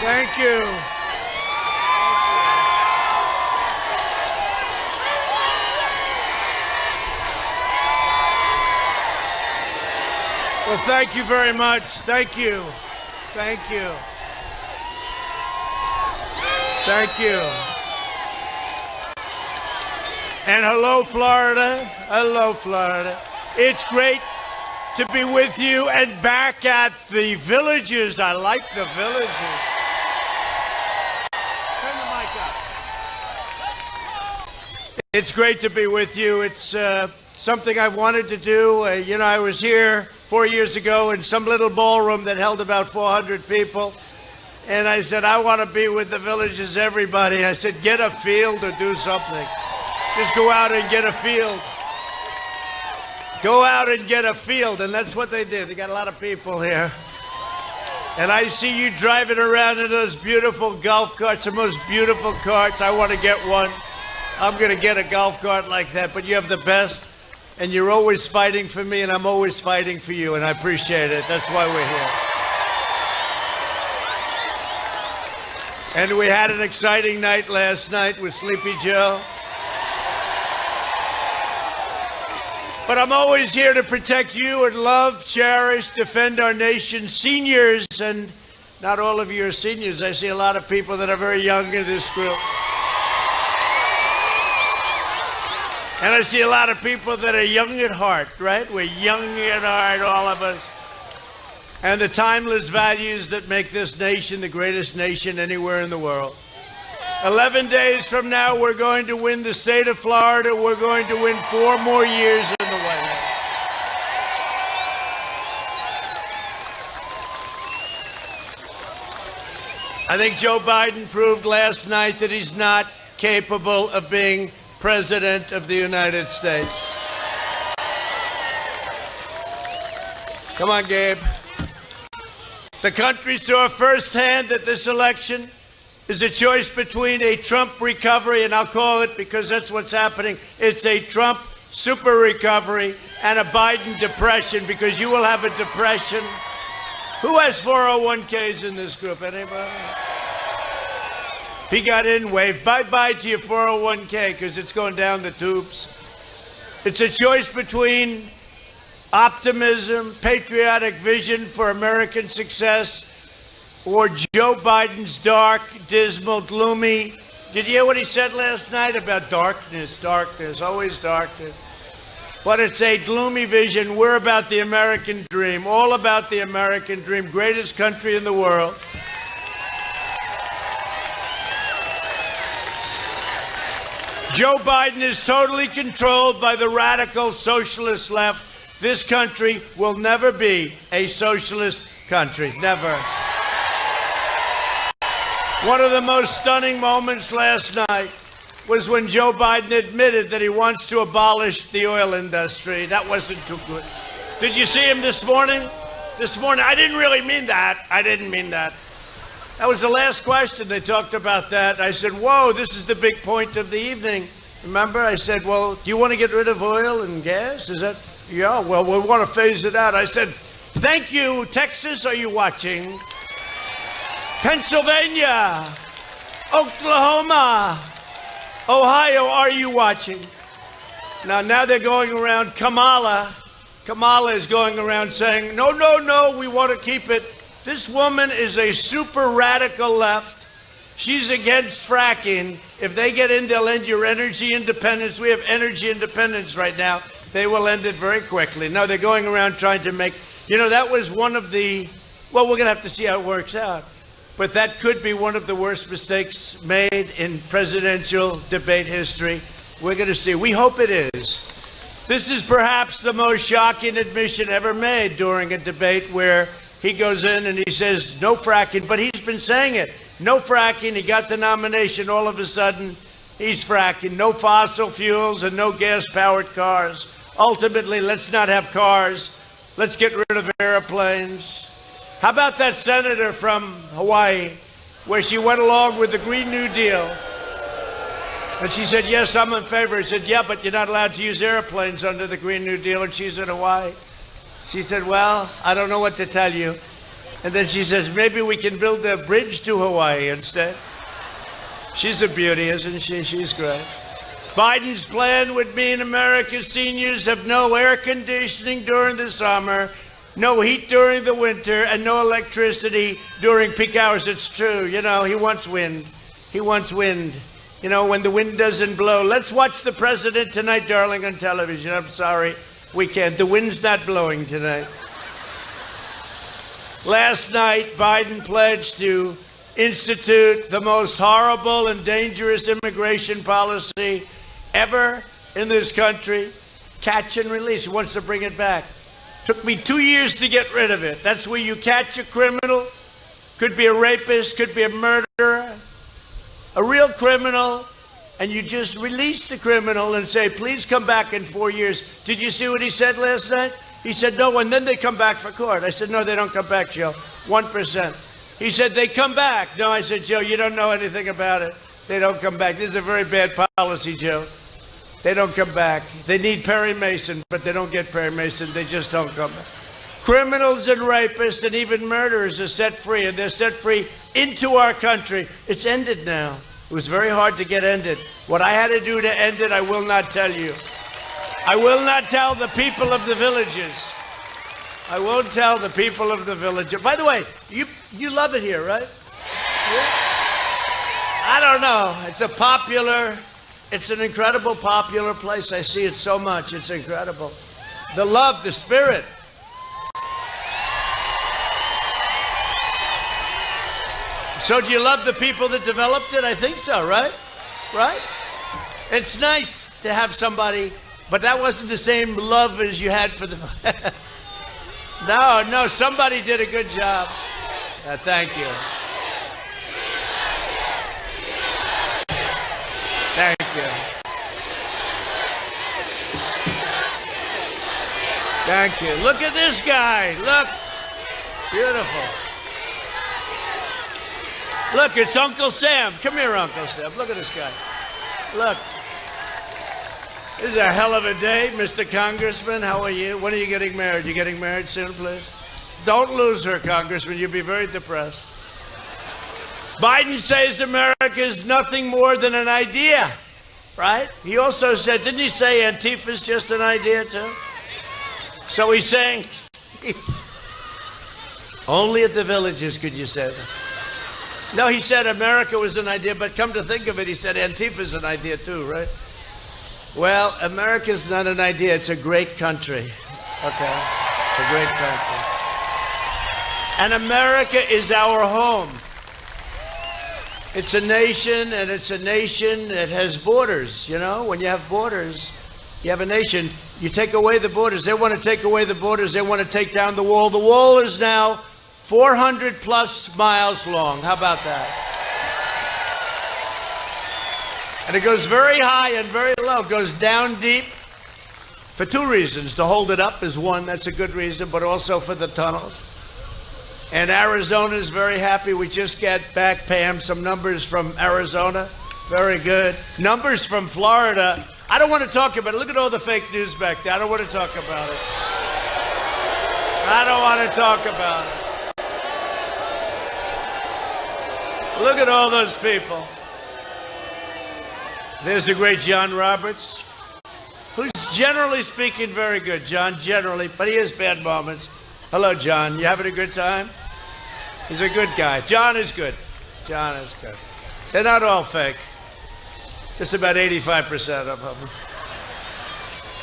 Thank you. Well, thank you very much. Thank you. Thank you. Thank you. And hello, Florida. Hello, Florida. It's great to be with you and back at the Villages. I like the Villages. Turn the mic up. It's great to be with you. It's something I wanted to do. I was here 4 years ago in some little ballroom that held about 400 people. And I said, I want to be with the Villages, everybody. I said, get a field or do something. Just go out and get a field. Go out and get a field. And that's what they did. They got a lot of people here. And I see you driving around in those beautiful golf carts, the most beautiful carts. I want to get one. I'm going to get a golf cart like that. But you have the best. And you're always fighting for me, and I'm always fighting for you. And I appreciate it. That's why we're here. And we had an exciting night last night with Sleepy Joe. But I'm always here to protect you and love, cherish, defend our nation's seniors. And not all of you are seniors. I see a lot of people that are very young in this group. And I see a lot of people that are young at heart, right? We're young at heart, all of us. And the timeless values that make this nation the greatest nation anywhere in the world. 11 days from now, we're going to win the state of Florida. We're going to win 4 more years in the White House. I think Joe Biden proved last night that he's not capable of being President of the United States. Come on, Gabe. The country saw firsthand that this election is a choice between a Trump recovery, and I'll call it because that's what's happening. It's a Trump super recovery and a Biden depression, because you will have a depression. Who has 401ks in this group? Anybody? If he got in, wave bye-bye to your 401k, because it's going down the tubes. It's a choice between optimism, patriotic vision for American success, or Joe Biden's dark, dismal, gloomy. Did you hear what he said last night about darkness, always darkness? But it's a gloomy vision. We're about the American dream, all about the American dream, greatest country in the world. Joe Biden is totally controlled by the radical socialist left. This country will never be a socialist country, never. One of the most stunning moments last night was when Joe Biden admitted that he wants to abolish the oil industry. That wasn't too good. Did you see him this morning? This morning, I didn't really mean that. I didn't mean that. That was the last question. They talked about that. I said, whoa, this is the big point of the evening. Remember, I said, well, do you want to get rid of oil and gas? Is that, yeah, well, we want to phase it out. I said, thank you. Texas, are you watching? Pennsylvania, Oklahoma, Ohio, are you watching? Now they're going around, Kamala is going around saying, no, we want to keep it. This woman is a super radical left. She's against fracking. If they get in, they'll end your energy independence. We have energy independence right now. They will end it very quickly. No, they're going around trying to make, that was one of the, well, we're going to have to see how it works out. But that could be one of the worst mistakes made in presidential debate history. We're going to see. We hope it is. This is perhaps the most shocking admission ever made during a debate, where he goes in and he says, no fracking, but he's been saying it. No fracking. He got the nomination. All of a sudden, he's fracking. No fossil fuels and no gas-powered cars. Ultimately, let's not have cars. Let's get rid of airplanes. How about that senator from Hawaii, where she went along with the Green New Deal? And she said, yes, I'm in favor. He said, yeah, but you're not allowed to use airplanes under the Green New Deal, and she's in Hawaii. She said, well, I don't know what to tell you. And then she says, maybe we can build a bridge to Hawaii instead. She's a beauty, isn't she? She's great. Biden's plan would mean America's seniors have no air conditioning during the summer, no heat during the winter, and no electricity during peak hours. It's true. You know, he wants wind. He wants wind. You know, when the wind doesn't blow. Let's watch the president tonight, darling, on television. I'm sorry, we can't. The wind's not blowing tonight. Last night, Biden pledged to institute the most horrible and dangerous immigration policy ever in this country. Catch and release. He wants to bring it back. Took me 2 years to get rid of it. That's where you catch a criminal. Could be a rapist, could be a murderer, a real criminal, and you just release the criminal and say, please come back in 4 years. Did you see what he said last night? He said, no, and then they come back for court. I said, no, they don't come back, Joe. 1%. He said, they come back. No, I said, Joe, you don't know anything about it. They don't come back. This is a very bad policy, Joe. They don't come back. They need Perry Mason, but they don't get Perry Mason. They just don't come back. Criminals and rapists and even murderers are set free, and they're set free into our country. It's ended now. It was very hard to get ended. What I had to do to end it, I will not tell you. I will not tell the people of the villages. I won't tell the people of the villages. By the way, you love it here, right? Yeah? I don't know. It's an incredible popular place. I see it so much. It's incredible. The love, the spirit. So do you love the people that developed it? I think so, right? Right? It's nice to have somebody, but that wasn't the same love as you had for the... No, somebody did a good job. Thank you. Thank you. Thank you. Look at this guy. Look. Beautiful. Look, it's Uncle Sam. Come here, Uncle Sam. Look at this guy. Look. This is a hell of a day, Mr. Congressman. How are you? When are you getting married? You getting married soon, please? Don't lose her, Congressman. You'll be very depressed. Biden says America is nothing more than an idea, right? He also said, didn't he say Antifa is just an idea, too? So he's saying, only at the villages could you say that. No, he said America was an idea, but come to think of it, he said Antifa's an idea too, right? Well, America's not an idea, it's a great country. Okay? It's a great country. And America is our home. It's a nation, and it's a nation that has borders, you know? When you have borders, you have a nation. You take away the borders. They want to take away the borders. They want to take down the wall. The wall is now 400 plus miles long. How about that? And it goes very high and very low. It goes down deep for two reasons. To hold it up is one. That's a good reason, but also for the tunnels. And Arizona is very happy. We just get back, Pam, some numbers from Arizona. Very good. Numbers from Florida. I don't want to talk about it. Look at all the fake news back there. I don't want to talk about it. I don't want to talk about it. Look at all those people. There's the great John Roberts, who's generally speaking very good, John, generally, but he has bad moments. Hello, John. You having a good time? He's a good guy. John is good. John is good. They're not all fake. Just about 85% of them.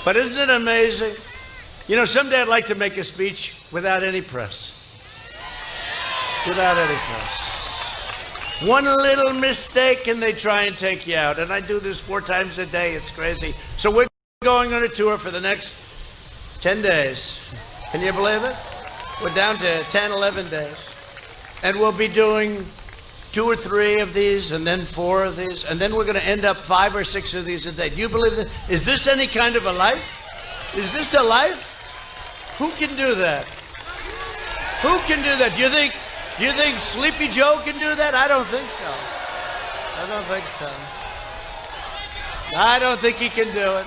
But isn't it amazing? You know, someday I'd like to make a speech without any press. Without any press. One little mistake and they try and take you out. And I do this 4 times a day. It's crazy. So we're going on a tour for the next 10 days. Can you believe it? We're down to 10, 11 days. And we'll be doing 2 or 3 of these and then 4 of these. And then we're going to end up 5 or 6 of these a day. Do you believe that? Is this any kind of a life? Is this a life? Who can do that? Who can do that? Do you think Sleepy Joe can do that? I don't think so. I don't think so. I don't think he can do it.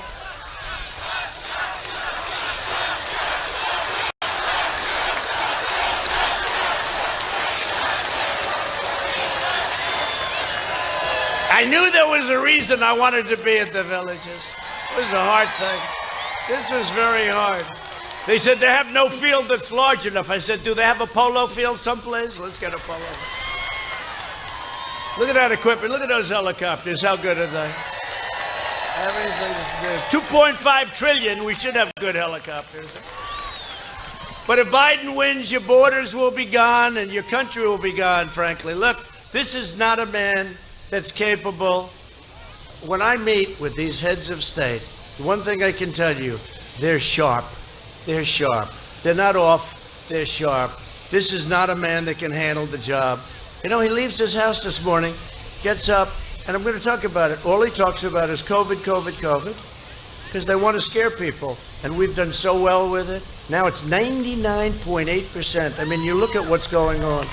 I knew there was a reason I wanted to be at the Villages. It was a hard thing. This was very hard. They said they have no field that's large enough. I said, do they have a polo field someplace? Let's get a polo. Look at that equipment. Look at those helicopters. How good are they? Everything's good. 2.5 trillion. We should have good helicopters. But if Biden wins, your borders will be gone and your country will be gone, frankly. Look, this is not a man that's capable. When I meet with these heads of state, the one thing I can tell you, they're sharp. They're sharp. They're not off. They're sharp. This is not a man that can handle the job. You know, he leaves his house this morning, gets up, and I'm going to talk about it. All he talks about is COVID, COVID, COVID, because they want to scare people. And we've done so well with it. Now it's 99.8%. I mean, you look at what's going on.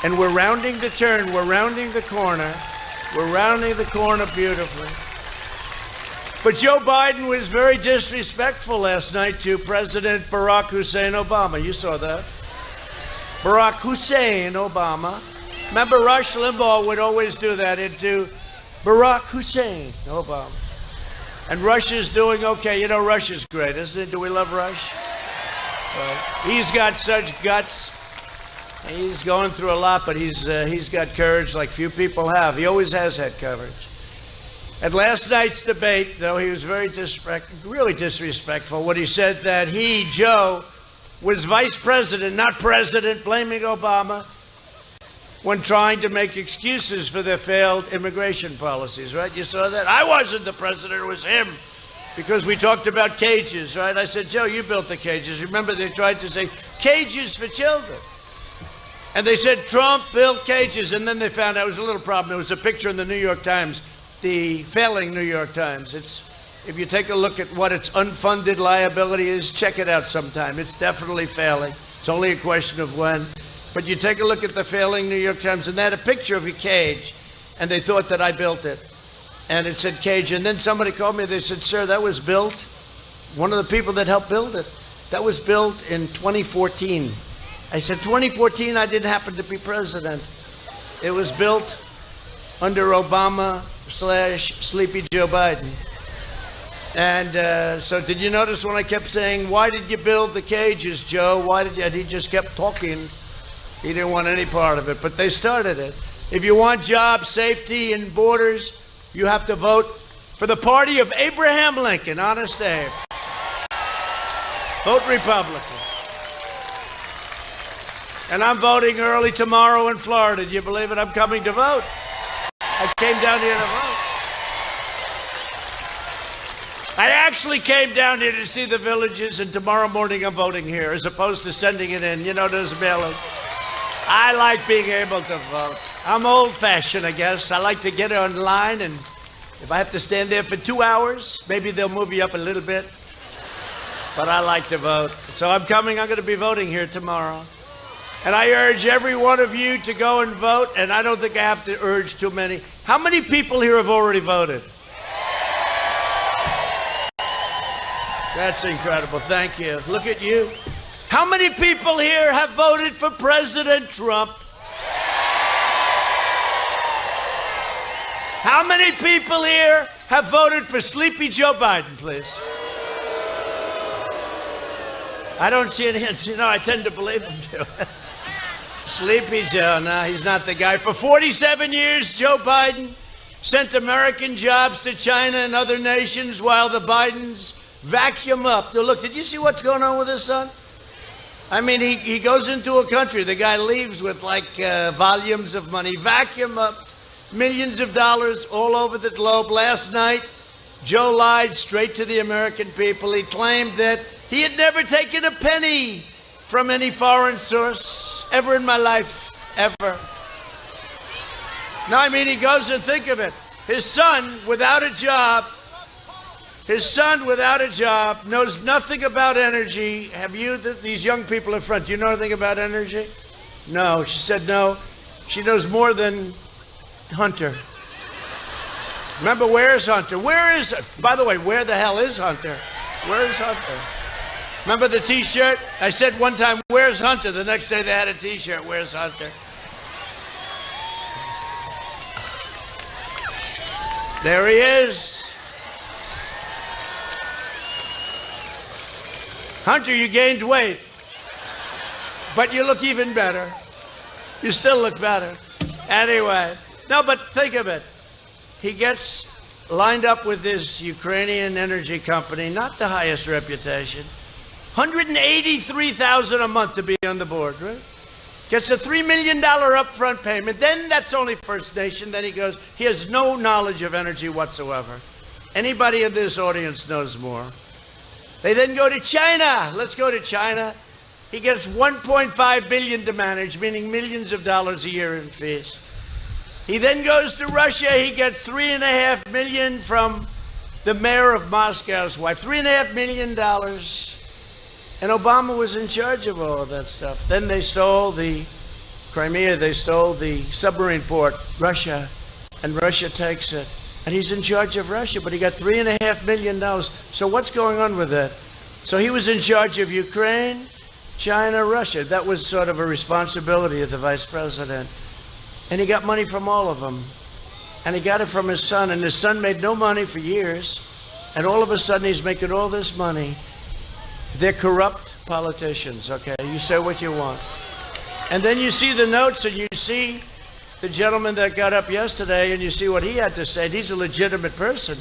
And we're rounding the turn. We're rounding the corner. We're rounding the corner beautifully. But Joe Biden was very disrespectful last night to President Barack Hussein Obama. You saw that. Barack Hussein Obama. Remember, Rush Limbaugh would always do that. He'd do Barack Hussein Obama. And Rush is doing okay. You know, Rush is great, isn't it? Do we love Rush? He's got such guts. He's going through a lot, but he's got courage like few people have. He always has had courage. At last night's debate, though, he was really disrespectful when he said that he, Joe, was vice president, not president, blaming Obama when trying to make excuses for their failed immigration policies, right? You saw that? I wasn't the president, it was him, because we talked about cages, right? I said, Joe, you built the cages. Remember, they tried to say, cages for children. And they said, Trump built cages, and then they found out it was a little problem. There was a picture in the New York Times, the failing New York Times. If you take a look at what its unfunded liability is, check it out sometime. It's definitely failing. It's only a question of when. But you take a look at the failing New York Times, and they had a picture of a cage, and they thought that I built it. And it said cage. And then somebody called me, they said, sir, that was built, one of the people that helped build it, that was built in 2014. I said, 2014, I didn't happen to be president. It was built under Obama/Sleepy Joe Biden. And so did you notice when I kept saying, why did you build the cages, Joe? Why did you? And he just kept talking. He didn't want any part of it, but they started it. If you want jobs, safety, and borders, you have to vote for the party of Abraham Lincoln, Honest Abe. Vote Republican. And I'm voting early tomorrow in Florida. Do you believe it? I'm coming to vote. I came down here to vote. I actually came down here to see the Villages, and tomorrow morning I'm voting here, as opposed to sending it in. You know, those mail-ins. I like being able to vote. I'm old-fashioned, I guess. I like to get online, and if I have to stand there for 2 hours, maybe they'll move you up a little bit. But I like to vote. So I'm going to be voting here tomorrow. And I urge every one of you to go and vote, and I don't think I have to urge too many. How many people here have already voted? That's incredible. Thank you. Look at you. How many people here have voted for President Trump? How many people here have voted for Sleepy Joe Biden, please? I don't see any hands. You know, I tend to believe him too. Sleepy Joe, no, he's not the guy. For 47 years, Joe Biden sent American jobs to China and other nations while the Bidens vacuum up. Now, look, did you see what's going on with his son? I mean, he goes into a country, the guy leaves with like volumes of money, vacuum up millions of dollars all over the globe. Last night, Joe lied straight to the American people. He claimed that he had never taken a penny from any foreign source ever in my life, ever. No, I mean, he goes and think of it. His son, without a job, knows nothing about energy. Have you, these young people in front, do you know anything about energy? No, she said no. She knows more than Hunter. Remember, where's Hunter? By the way, where the hell is Hunter? Where is Hunter? Remember the T-shirt? I said one time, where's Hunter? The next day they had a T-shirt, where's Hunter? There he is. Hunter, you gained weight, but you look even better. You still look better. Anyway, no, but think of it. He gets lined up with this Ukrainian energy company, not the highest reputation. $183,000 a month to be on the board, right? Gets a $3 million upfront payment. Then that's only First Nation. Then he goes, he has no knowledge of energy whatsoever. Anybody in this audience knows more. They then go to China. Let's go to China. He gets $1.5 billion to manage, meaning millions of dollars a year in fees. He then goes to Russia. He gets $3.5 million from the mayor of Moscow's wife. $3.5 million. And Obama was in charge of all of that stuff. Then they stole the Crimea. They stole the submarine port, Russia. And Russia takes it. And he's in charge of Russia, but he got $3.5 million. So what's going on with that? So he was in charge of Ukraine, China, Russia. That was sort of a responsibility of the vice president. And he got money from all of them. And he got it from his son. And his son made no money for years. And all of a sudden, he's making all this money. They're corrupt politicians, okay? You say what you want. And then you see the notes, and you see the gentleman that got up yesterday, and you see what he had to say. He's a legitimate person.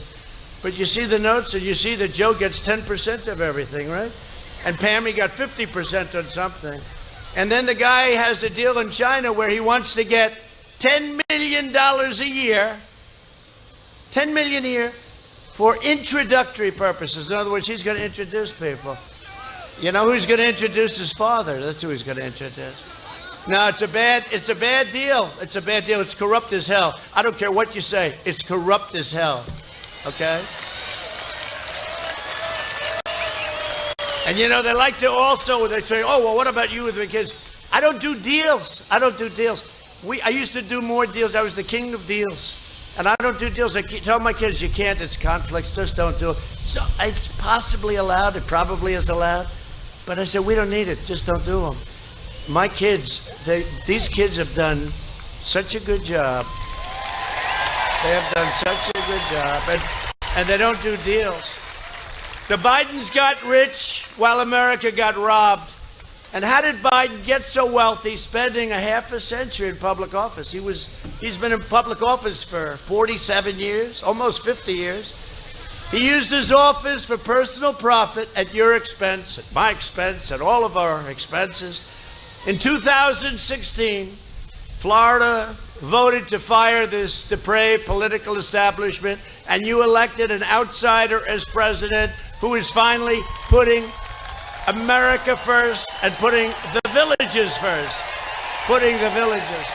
But you see the notes, and you see that Joe gets 10% of everything, right? And Pammy got 50% on something. And then the guy has a deal in China where he wants to get $10 million a year, $10 million a year for introductory purposes. In other words, he's going to introduce people. You know who's going to introduce his father? That's who he's going to introduce. No, it's a bad deal. It's a bad deal. It's corrupt as hell. I don't care what you say. It's corrupt as hell. Okay? And you know, they like to also, they say, oh, well, what about you with the kids? I don't do deals. I don't do deals. I used to do more deals. I was the king of deals. And I don't do deals. I tell my kids, you can't. It's conflicts. Just don't do it. So it's possibly allowed. It probably is allowed. But I said, we don't need it. Just don't do them. My kids, these kids have done such a good job. They have done such a good job. And they don't do deals. The Bidens got rich while America got robbed. And how did Biden get so wealthy, spending a half a century in public office? He's been in public office for 47 years, almost 50 years. He used his office for personal profit at your expense, at my expense, at all of our expenses. In 2016, Florida voted to fire this depraved political establishment, and you elected an outsider as president who is finally putting America first and putting the villages first. Putting the villages.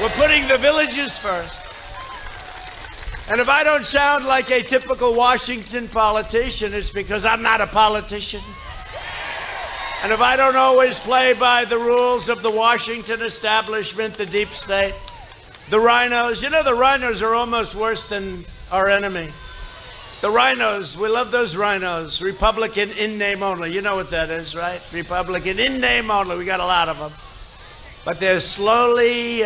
We're putting the villages first. And if I don't sound like a typical Washington politician, it's because I'm not a politician. And if I don't always play by the rules of the Washington establishment, the deep state, the rhinos, you know, the rhinos are almost worse than our enemy. The rhinos, we love those rhinos. Republican in name only. You know what that is, right? Republican in name only. We got a lot of them. But they're slowly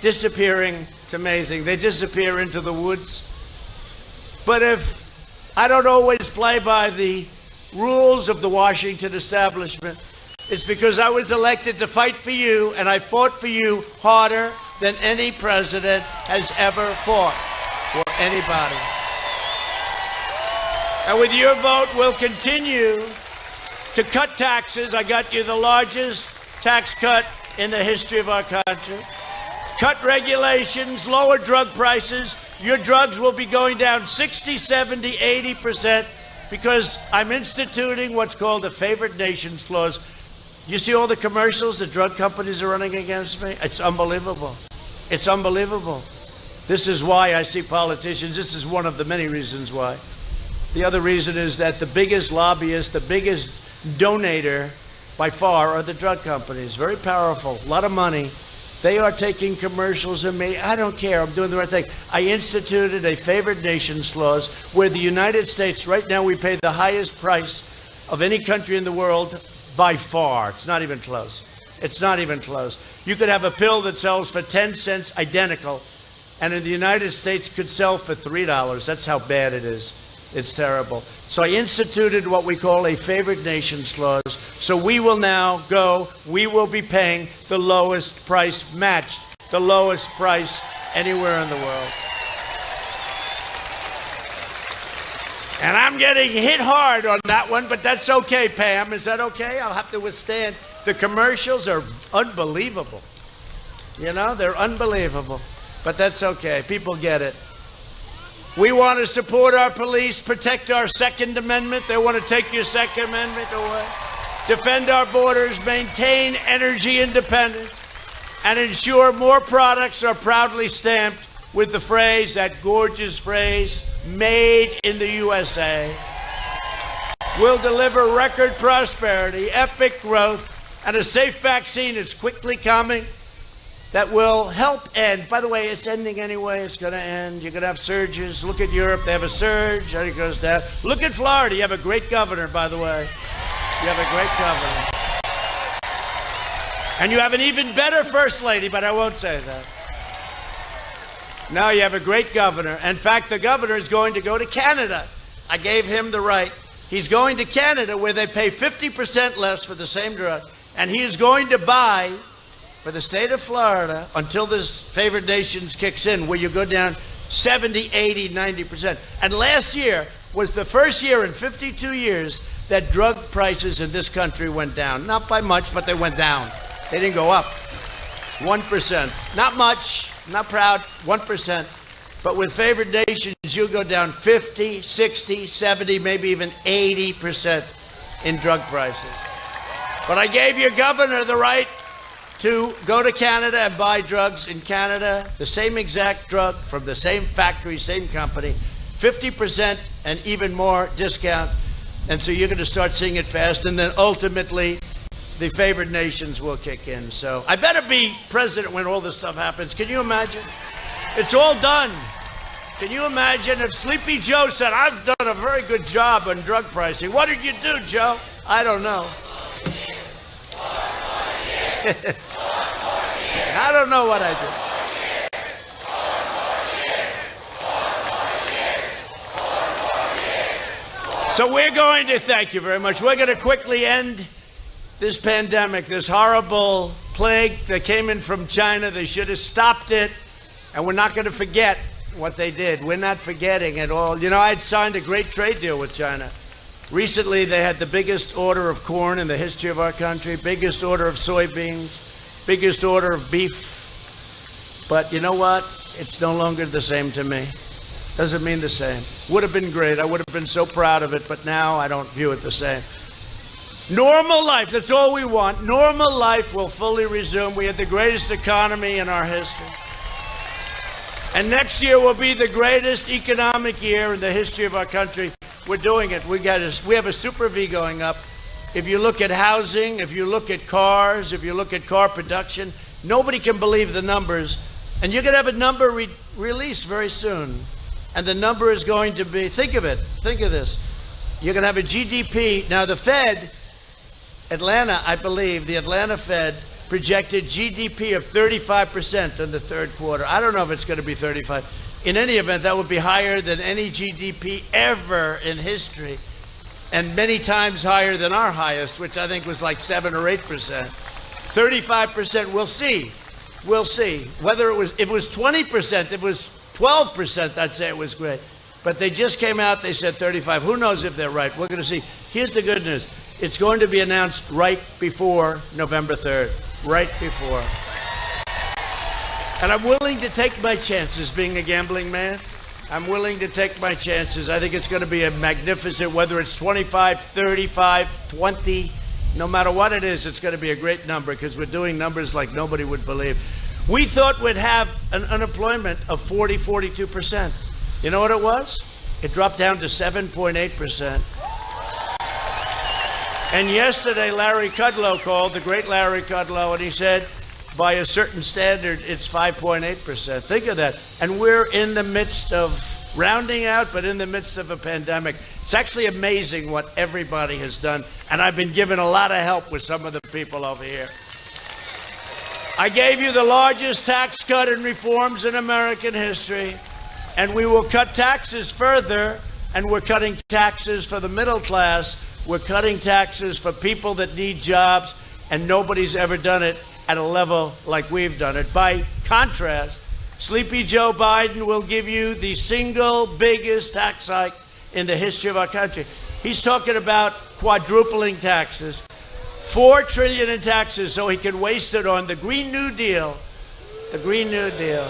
disappearing. It's amazing. They disappear into the woods. But if I don't always play by the rules of the Washington establishment, it's because I was elected to fight for you, and I fought for you harder than any president has ever fought for anybody. And with your vote, we'll continue to cut taxes. I got you the largest tax cut in the history of our country. Cut regulations, lower drug prices. Your drugs will be going down 60, 70, 80% because I'm instituting what's called a favored nations clause. You see all the commercials the drug companies are running against me? It's unbelievable. It's unbelievable. This is why I see politicians. This is one of the many reasons why. The other reason is that the biggest lobbyist, the biggest donator by far are the drug companies. Very powerful, a lot of money. They are taking commercials of me. I don't care. I'm doing the right thing. I instituted a favored nations clause where the United States, right now we pay the highest price of any country in the world by far. It's not even close. It's not even close. You could have a pill that sells for 10 cents identical, and in the United States could sell for $3. That's how bad it is. It's terrible. So I instituted what we call a favored nations clause. So we will be paying the lowest price matched, the lowest price anywhere in the world. And I'm getting hit hard on that one, but that's okay, Pam. Is that okay? I'll have to withstand. The commercials are unbelievable. You know, they're unbelievable. But that's okay. People get it. We want to support our police, protect our Second Amendment. They want to take your Second Amendment away. Defend our borders, maintain energy independence, and ensure more products are proudly stamped with the phrase, that gorgeous phrase, made in the USA. We'll deliver record prosperity, epic growth, and a safe vaccine. It's quickly coming. That will help end. By the way, it's ending anyway. It's going to end. You're going to have surges. Look at Europe. They have a surge. Then it goes down. Look at Florida. You have a great governor, by the way. You have a great governor. And you have an even better first lady, but I won't say that. Now you have a great governor. In fact, the governor is going to go to Canada. I gave him the right. He's going to Canada where they pay 50% less for the same drug. And he is going to buy for the state of Florida, until this favored nations kicks in, where you go down 70, 80, 90%. And last year was the first year in 52 years that drug prices in this country went down. Not by much, but they went down. They didn't go up. 1%. Not much, not proud, 1%. But with favored nations, you'll go down 50, 60, 70, maybe even 80% in drug prices. But I gave your governor the right to go to Canada and buy drugs in Canada, the same exact drug from the same factory, same company, 50% and even more discount. And so you're going to start seeing it fast. And then ultimately, the favored nations will kick in. So I better be president when all this stuff happens. Can you imagine? It's all done. Can you imagine if Sleepy Joe said, I've done a very good job on drug pricing. What did you do, Joe? I don't know. I don't know what I did. So we're going to, thank you very much. We're going to quickly end this pandemic, this horrible plague that came in from China. They should have stopped it. And we're not going to forget what they did. We're not forgetting at all. You know, I had signed a great trade deal with China. Recently, they had the biggest order of corn in the history of our country, biggest order of soybeans, biggest order of beef. But you know what? It's no longer the same to me. Doesn't mean the same. Would have been great. I would have been so proud of it, but now I don't view it the same. Normal life, that's all we want. Normal life will fully resume. We had the greatest economy in our history. And next year will be the greatest economic year in the history of our country. We're doing it. We have a super V going up. If you look at housing, if you look at cars, if you look at car production, nobody can believe the numbers. And you're going to have a number released very soon. And the number is going to be, think of this. You're going to have a GDP. Now the Fed, Atlanta, I believe, the Atlanta Fed projected GDP of 35% in the third quarter. I don't know if it's going to be 35. In any event, that would be higher than any GDP ever in history, and many times higher than our highest, which I think was like 7 or 8%. 35%, we'll see. We'll see. Whether it was 20%, if it was 12%, I'd say it was great. But they just came out, they said 35. Who knows if they're right? We're going to see. Here's the good news. It's going to be announced right before November 3rd. Right before. And I'm willing to take my chances being a gambling man. I'm willing to take my chances. I think it's going to be a magnificent, whether it's 25, 35, 20, no matter what it is, it's going to be a great number because we're doing numbers like nobody would believe. We thought we'd have an unemployment of 40, 42%. You know what it was? It dropped down to 7.8%. And yesterday, Larry Kudlow called, the great Larry Kudlow, and he said, by a certain standard, it's 5.8%. Think of that. And we're in the midst of rounding out, but in the midst of a pandemic. It's actually amazing what everybody has done, and I've been given a lot of help with some of the people over here. I gave you the largest tax cut and reforms in American history, and we will cut taxes further, and we're cutting taxes for the middle class. We're cutting taxes for people that need jobs, and nobody's ever done it at a level like we've done it. By contrast, Sleepy Joe Biden will give you the single biggest tax hike in the history of our country. He's talking about quadrupling taxes, $4 trillion in taxes, so he can waste it on the Green New Deal. The Green New Deal.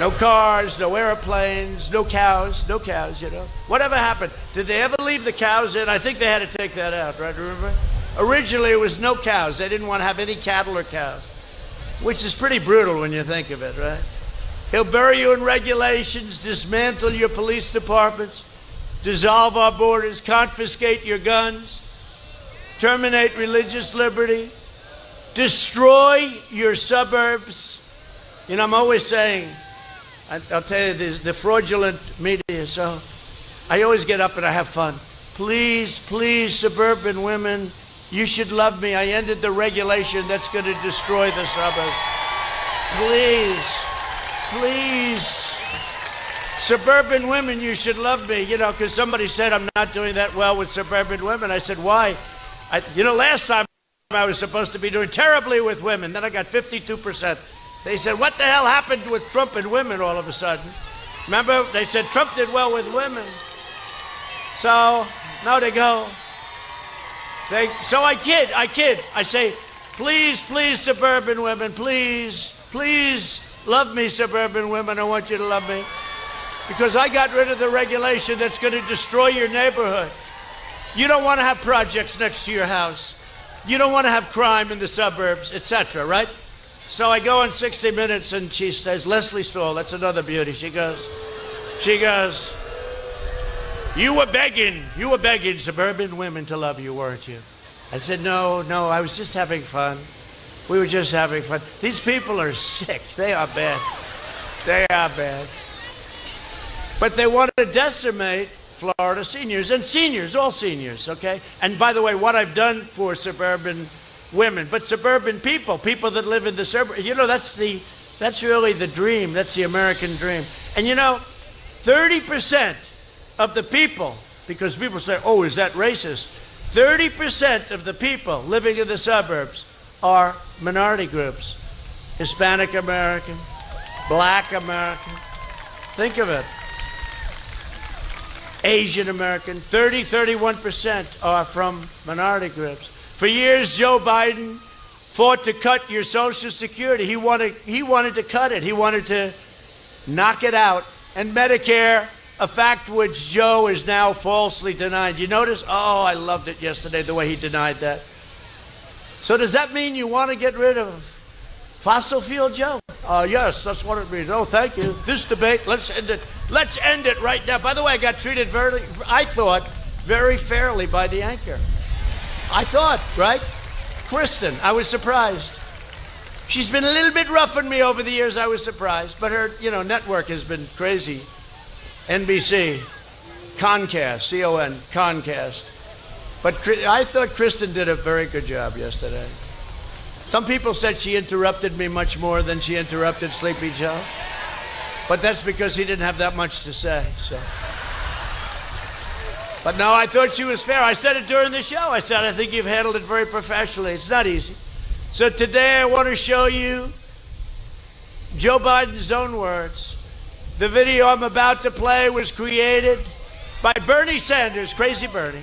No cars, no airplanes, no cows, you know. Whatever happened? Did they ever leave the cows in? I think they had to take that out, right? Remember? Originally, it was no cows. They didn't want to have any cattle or cows, which is pretty brutal when you think of it, right? He'll bury you in regulations, dismantle your police departments, dissolve our borders, confiscate your guns, terminate religious liberty, destroy your suburbs. You know, I'm always saying, I'll tell you, the fraudulent media, so I always get up and I have fun. Please, please, suburban women, you should love me. I ended the regulation that's going to destroy the suburbs. Please, please. Suburban women, you should love me, you know, because somebody said I'm not doing that well with suburban women. I said, why? Last time I was supposed to be doing terribly with women. Then I got 52%. They said, what the hell happened with Trump and women all of a sudden? Remember, they said Trump did well with women. So, now they go. So I kid. I say, please, please, suburban women, please, please love me, suburban women. I want you to love me. Because I got rid of the regulation that's going to destroy your neighborhood. You don't want to have projects next to your house. You don't want to have crime in the suburbs, etc., right? So I go on 60 Minutes and she says, Leslie Stahl, that's another beauty. She goes, you were begging suburban women to love you, weren't you? I said, no, I was just having fun. We were just having fun. These people are sick. They are bad. They are bad. But they want to decimate Florida seniors, and seniors, all seniors, okay? And by the way, what I've done for suburban women, but suburban people that live in the suburbs, you know, that's really the dream. That's the American dream. And you know, 30% of the people, because people say, oh, is that racist? 30% of the people living in the suburbs are minority groups. Hispanic American, Black American. Think of it. Asian American, 31% are from minority groups. For years, Joe Biden fought to cut your Social Security. He wanted to cut it. He wanted to knock it out. And Medicare, a fact which Joe is now falsely denied. You notice? Oh, I loved it yesterday, the way he denied that. So does that mean you want to get rid of fossil fuel, Joe? Yes, that's what it means. Oh, thank you. This debate, let's end it. Let's end it right now. By the way, I got treated I thought, very fairly by the anchor. I thought, right? Kristen, I was surprised. She's been a little bit rough on me over the years. I was surprised. But her, network has been crazy. NBC, Comcast, C-O-N, Comcast. But I thought Kristen did a very good job yesterday. Some people said she interrupted me much more than she interrupted Sleepy Joe. But that's because he didn't have that much to say, so. But no, I thought she was fair. I said it during the show. I said, I think you've handled it very professionally. It's not easy. So today I want to show you Joe Biden's own words. The video I'm about to play was created by Bernie Sanders, Crazy Bernie.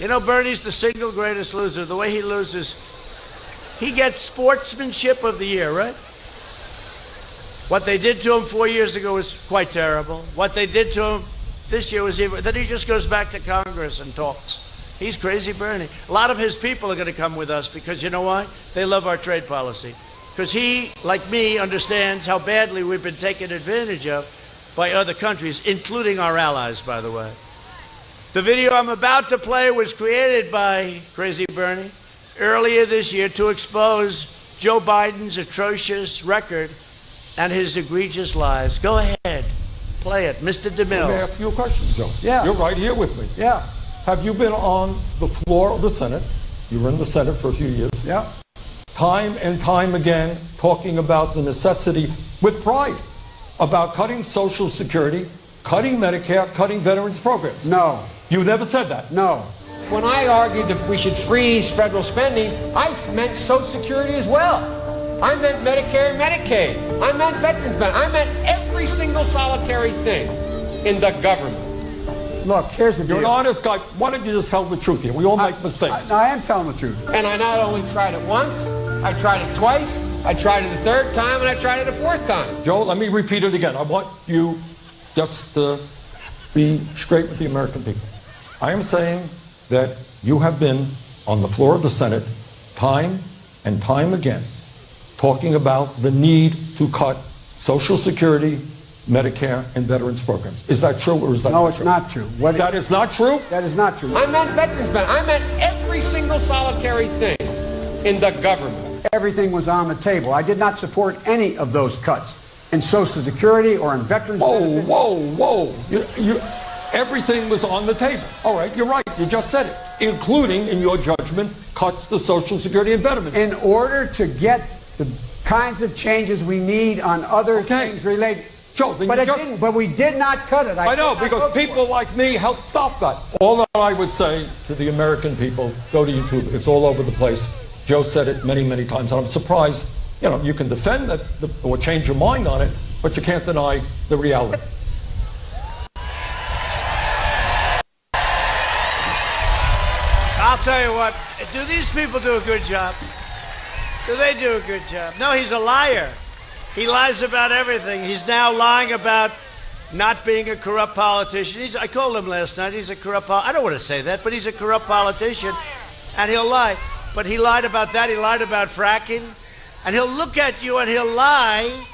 You know, Bernie's the single greatest loser. The way he loses, he gets Sportsmanship of the Year, right? What they did to him 4 years ago was quite terrible. What they did to him this year was even, then he just goes back to Congress and talks. He's Crazy Bernie. A lot of his people are going to come with us because you know why? They love our trade policy. Because he, like me, understands how badly we've been taken advantage of by other countries, including our allies, by the way. The video I'm about to play was created by Crazy Bernie earlier this year to expose Joe Biden's atrocious record and his egregious lies. Go ahead. Play it. Mr. DeMille. Let me ask you a question, Joe. Yeah. You're right here with me. Yeah. Have you been on the floor of the Senate? You were in the Senate for a few years. Yeah. Time and time again, talking about the necessity, with pride, about cutting Social Security, cutting Medicare, cutting veterans programs. No. You never said that. No. When I argued that we should freeze federal spending, I meant Social Security as well. I meant Medicare and Medicaid. I meant veterans benefits. I meant every single solitary thing in the government. Look, here's the deal. You're an honest guy. Why don't you just tell the truth here? We all make mistakes. I am telling the truth. And I not only tried it once, I tried it twice, I tried it a third time, and I tried it a fourth time. Joe, let me repeat it again. I want you just to be straight with the American people. I am saying that you have been on the floor of the Senate time and time again talking about the need to cut Social Security, Medicare, and veterans programs. Is that true or is that No, not it's true? not true. That is not true? That is not true. I meant veterans benefits. I meant every single solitary thing in the government. Everything was on the table. I did not support any of those cuts in Social Security or in veterans benefits. Whoa. Everything was on the table. All right, you're right. You just said it, including, in your judgment, cuts to Social Security and veterans. In order to get the kinds of changes we need on other things related. Joe, then but you it just, didn't. But we did not cut it. I know, because people like me helped stop that. All that I would say to the American people, go to YouTube. It's all over the place. Joe said it many, many times, and I'm surprised. You know, you can defend that or change your mind on it, but you can't deny the reality. I'll tell you what, do these people do a good job? Do they do a good job? No, he's a liar. He lies about everything. He's now lying about not being a corrupt politician. I called him last night. He's a corrupt I don't want to say that, but he's a corrupt politician, and he'll lie. But he lied about that. He lied about fracking. And he'll look at you and he'll lie.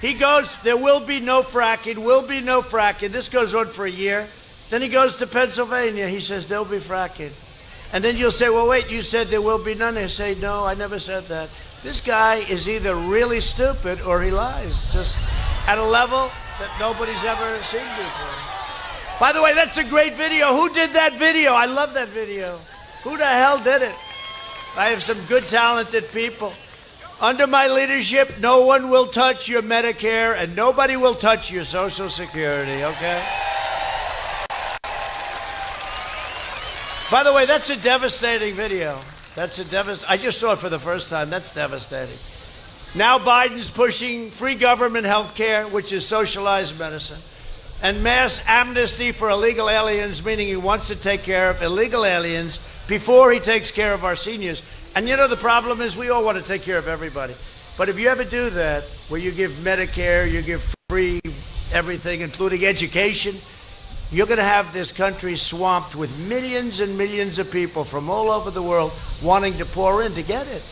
He goes, there will be no fracking, will be no fracking. This goes on for a year. Then he goes to Pennsylvania. He says, there'll be fracking. And then you'll say, well, wait, you said there will be none. He'll say, no, I never said that. This guy is either really stupid or he lies, just at a level that nobody's ever seen before. By the way, that's a great video. Who did that video? I love that video. Who the hell did it? I have some good, talented people. Under my leadership, no one will touch your Medicare and nobody will touch your Social Security, okay? By the way, that's a devastating video. I just saw it for the first time. That's devastating. Now Biden's pushing free government health care, which is socialized medicine, and mass amnesty for illegal aliens, meaning he wants to take care of illegal aliens before he takes care of our seniors. And you know, the problem is we all want to take care of everybody. But if you ever do that, where you give Medicare, you give free everything, including education, you're going to have this country swamped with millions and millions of people from all over the world wanting to pour in to get it.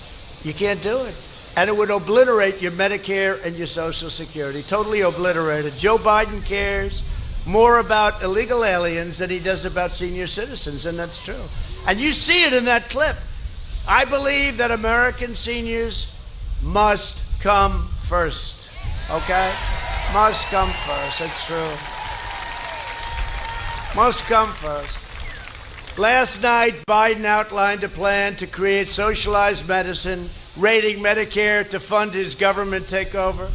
You can't do it. And it would obliterate your Medicare and your Social Security, totally obliterate it. Joe Biden cares more about illegal aliens than he does about senior citizens, and that's true. And you see it in that clip. I believe that American seniors must come first, okay? Must come first, that's true. Must come first. Last night, Biden outlined a plan to create socialized medicine, raiding Medicare to fund his government takeover.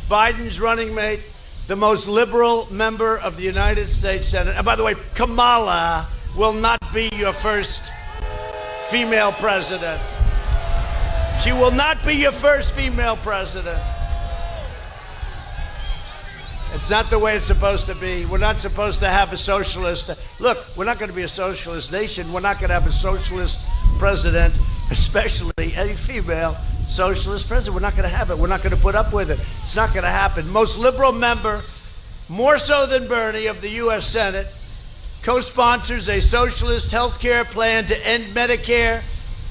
Biden's running mate, the most liberal member of the United States Senate. And by the way, Kamala will not be your first female president. She will not be your first female president. It's not the way it's supposed to be. We're not supposed to have a socialist. Look, we're not going to be a socialist nation. We're not going to have a socialist president, especially a female socialist president. We're not going to have it. We're not going to put up with it. It's not going to happen. Most liberal member, more so than Bernie, of the U.S. Senate, co-sponsors a socialist health care plan to end Medicare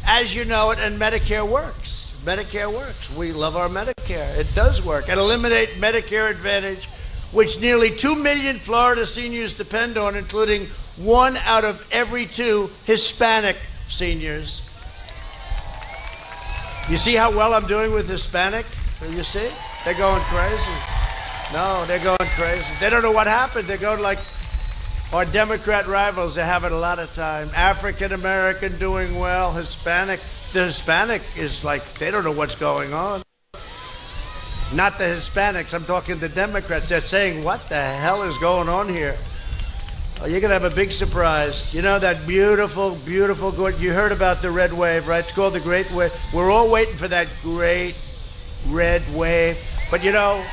as you know it, and Medicare works. Medicare works. We love our Medicare. It does work. And eliminate Medicare Advantage, which nearly 2 million Florida seniors depend on, including 1 out of every 2 Hispanic seniors. You see how well I'm doing with Hispanic? You see? They're going crazy. No, they're going crazy. They don't know what happened. They're going like our Democrat rivals. They're having a lot of time. African American doing well. Hispanic. The Hispanic is like, they don't know what's going on. Not the Hispanics. I'm talking the Democrats. They're saying, what the hell is going on here? Oh, you're going to have a big surprise. You know that beautiful, beautiful, good, you heard about the red wave, right? It's called the Great Wave. We're all waiting for that great red wave. But you know,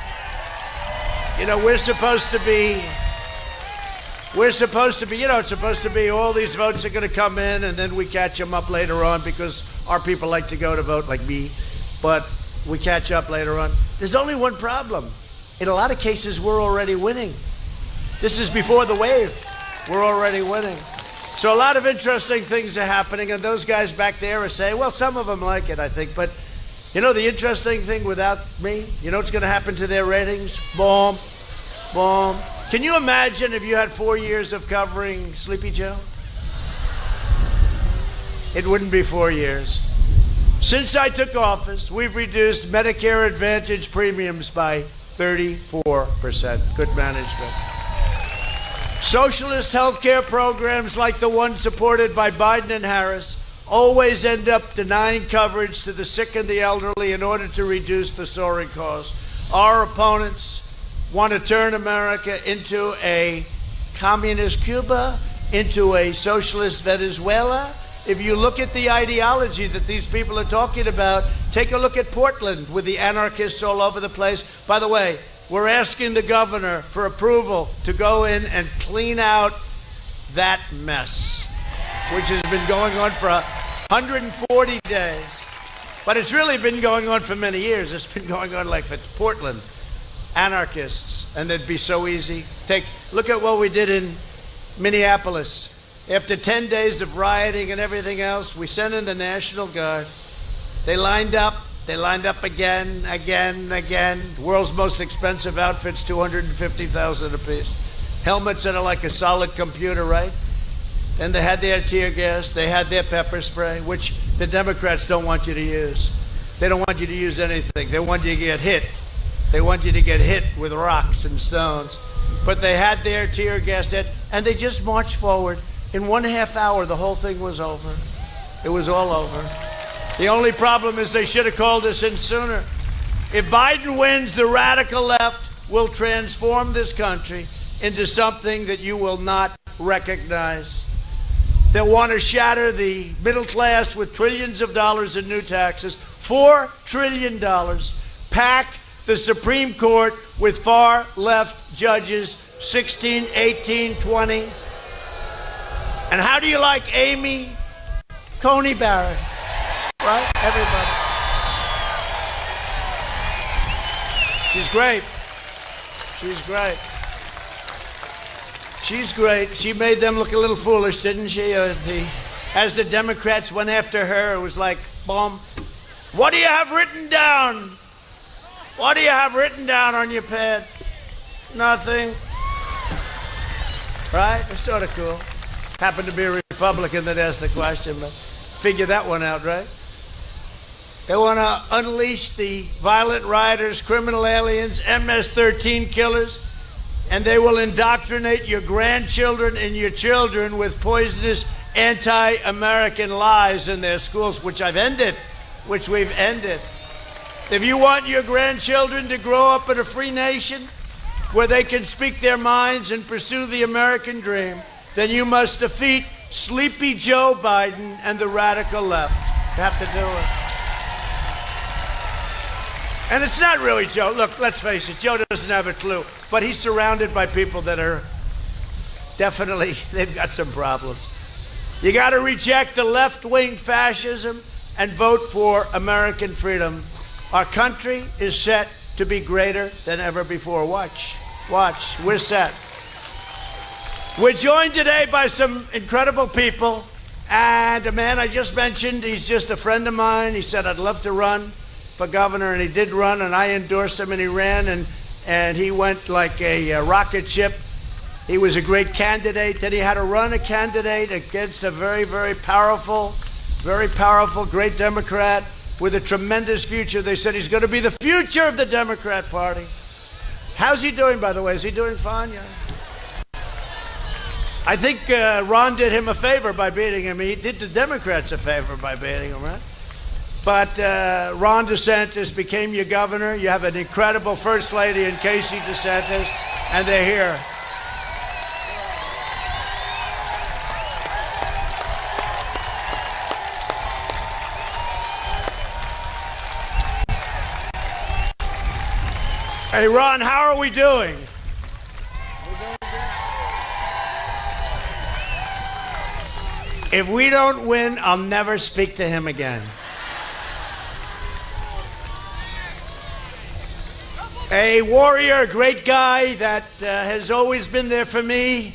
we're supposed to be, it's supposed to be all these votes are going to come in and then we catch them up later on because our people like to go to vote like me. But we catch up later on. There's only one problem. In a lot of cases, we're already winning. This is before the wave. We're already winning. So a lot of interesting things are happening, and those guys back there are saying, well, some of them like it, I think, but you know the interesting thing without me? You know what's going to happen to their ratings? Boom, boom. Can you imagine if you had 4 years of covering Sleepy Joe? It wouldn't be 4 years. Since I took office, we've reduced Medicare Advantage premiums by 34%. Good management. Socialist health care programs like the one supported by Biden and Harris always end up denying coverage to the sick and the elderly in order to reduce the soaring costs. Our opponents want to turn America into a communist Cuba, into a socialist Venezuela. If you look at the ideology that these people are talking about, take a look at Portland with the anarchists all over the place. By the way, we're asking the governor for approval to go in and clean out that mess, which has been going on for 140 days. But it's really been going on for many years. It's been going on like for Portland, anarchists, and it'd be so easy. Look at what we did in Minneapolis. After 10 days of rioting and everything else, we sent in the National Guard. They lined up again. The world's most expensive outfits, $250,000 apiece. Helmets that are like a solid computer, right? And they had their tear gas, they had their pepper spray, which the Democrats don't want you to use. They don't want you to use anything. They want you to get hit. They want you to get hit with rocks and stones. But they had their tear gas, and they just marched forward. In 1.5 hours, the whole thing was over. It was all over. The only problem is they should have called us in sooner. If Biden wins, the radical left will transform this country into something that you will not recognize. They'll want to shatter the middle class with trillions of dollars in new taxes, $4 trillion, pack the Supreme Court with far left judges, 16, 18, 20. And how do you like Amy Coney Barrett? Right? Everybody. She's great. She's great. She's great. She made them look a little foolish, didn't she? As the Democrats went after her, it was like, boom. What do you have written down? What do you have written down on your pad? Nothing. Right? It's sort of cool. Happened to be a Republican that asked the question, but figure that one out, right? They want to unleash the violent rioters, criminal aliens, MS-13 killers, and they will indoctrinate your grandchildren and your children with poisonous anti-American lies in their schools, which we've ended. If you want your grandchildren to grow up in a free nation where they can speak their minds and pursue the American dream, then you must defeat Sleepy Joe Biden and the radical left. You have to do it. And it's not really Joe. Look, let's face it, Joe doesn't have a clue. But he's surrounded by people that are definitely, they've got some problems. You got to reject the left-wing fascism and vote for American freedom. Our country is set to be greater than ever before. Watch, we're set. We're joined today by some incredible people. And a man I just mentioned, he's just a friend of mine. He said, I'd love to run for governor, and he did run, and I endorsed him, and he ran, and he went like a rocket ship. He was a great candidate. Then he had to run a candidate against a very, very powerful, great Democrat with a tremendous future. They said he's going to be the future of the Democrat Party. How's he doing, by the way? Is he doing fine? Yeah. I think Ron did him a favor by beating him. He did the Democrats a favor by beating him, right? But Ron DeSantis became your governor. You have an incredible First Lady in Casey DeSantis, and they're here. Hey, Ron, how are we doing? If we don't win, I'll never speak to him again. A warrior, a great guy that has always been there for me.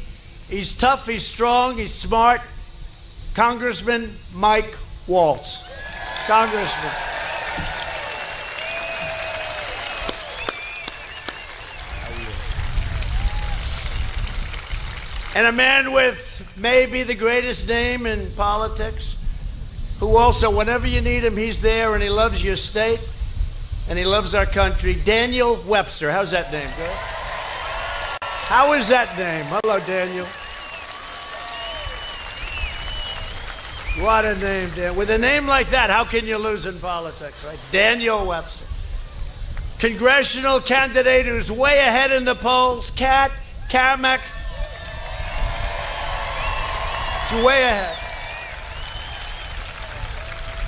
He's tough, he's strong, he's smart. Congressman Mike Waltz. Congressman. And a man with maybe the greatest name in politics, who also, whenever you need him, he's there, and he loves your state, and he loves our country. Daniel Webster. How's that name, good? How is that name? Hello, Daniel. What a name, Dan. With a name like that, how can you lose in politics, right? Daniel Webster. Congressional candidate who's way ahead in the polls. Kat Cammack. Way ahead.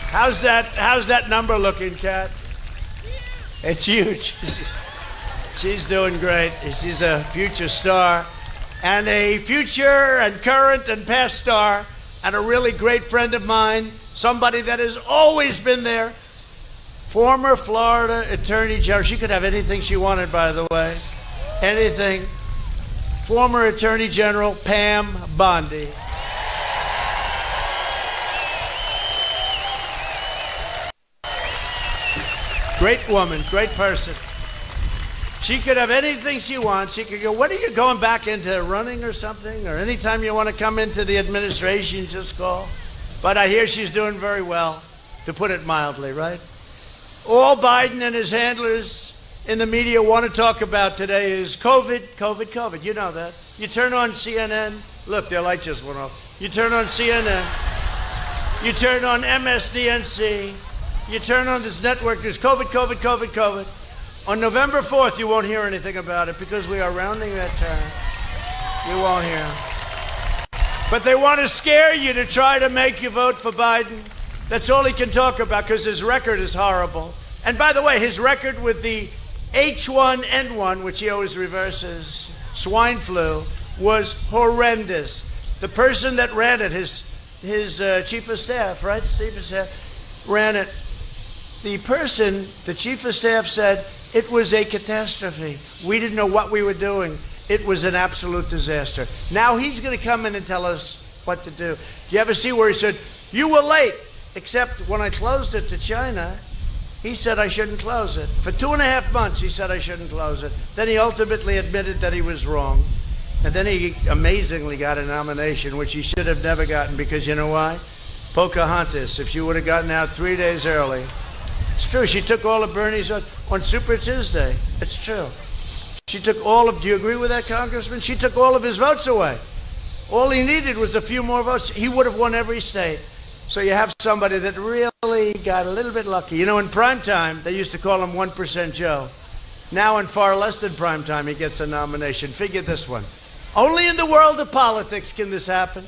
How's that number looking, Kat? It's huge. She's doing great. She's a future star, and a future and current and past star, and a really great friend of mine, somebody that has always been there. Former Florida Attorney General. She could have anything she wanted, by the way. Anything. Former Attorney General Pam Bondi. Great woman, great person. She could have anything she wants. She could go, when are you going back into running or something? Or anytime you want to come into the administration, just call. But I hear she's doing very well, to put it mildly, right? All Biden and his handlers in the media want to talk about today is COVID, COVID, COVID. You know that. You turn on CNN. Look, their light just went off. You turn on CNN. You turn on MSDNC. You turn on this network, there's COVID, COVID, COVID, COVID. On November 4th, you won't hear anything about it because we are rounding that turn. You won't hear. But they want to scare you to try to make you vote for Biden. That's all he can talk about because his record is horrible. And by the way, his record with the H1N1, which he always reverses, swine flu, was horrendous. The person that ran it, his chief of staff, right? Chief of staff, ran it. The chief of staff said it was a catastrophe. We didn't know what we were doing. It was an absolute disaster. Now he's going to come in and tell us what to do. Do you ever see where he said, you were late, except when I closed it to China, he said I shouldn't close it. For 2.5 months, he said I shouldn't close it. Then he ultimately admitted that he was wrong. And then he amazingly got a nomination, which he should have never gotten, because you know why? Pocahontas, if she would have gotten out 3 days early. It's true, she took all of Bernie's on Super Tuesday. It's true. She took all of, do you agree with that, Congressman? She took all of his votes away. All he needed was a few more votes. He would have won every state. So you have somebody that really got a little bit lucky. You know, in prime time, they used to call him 1% Joe. Now in far less than prime time, he gets a nomination. Figure this one. Only in the world of politics can this happen.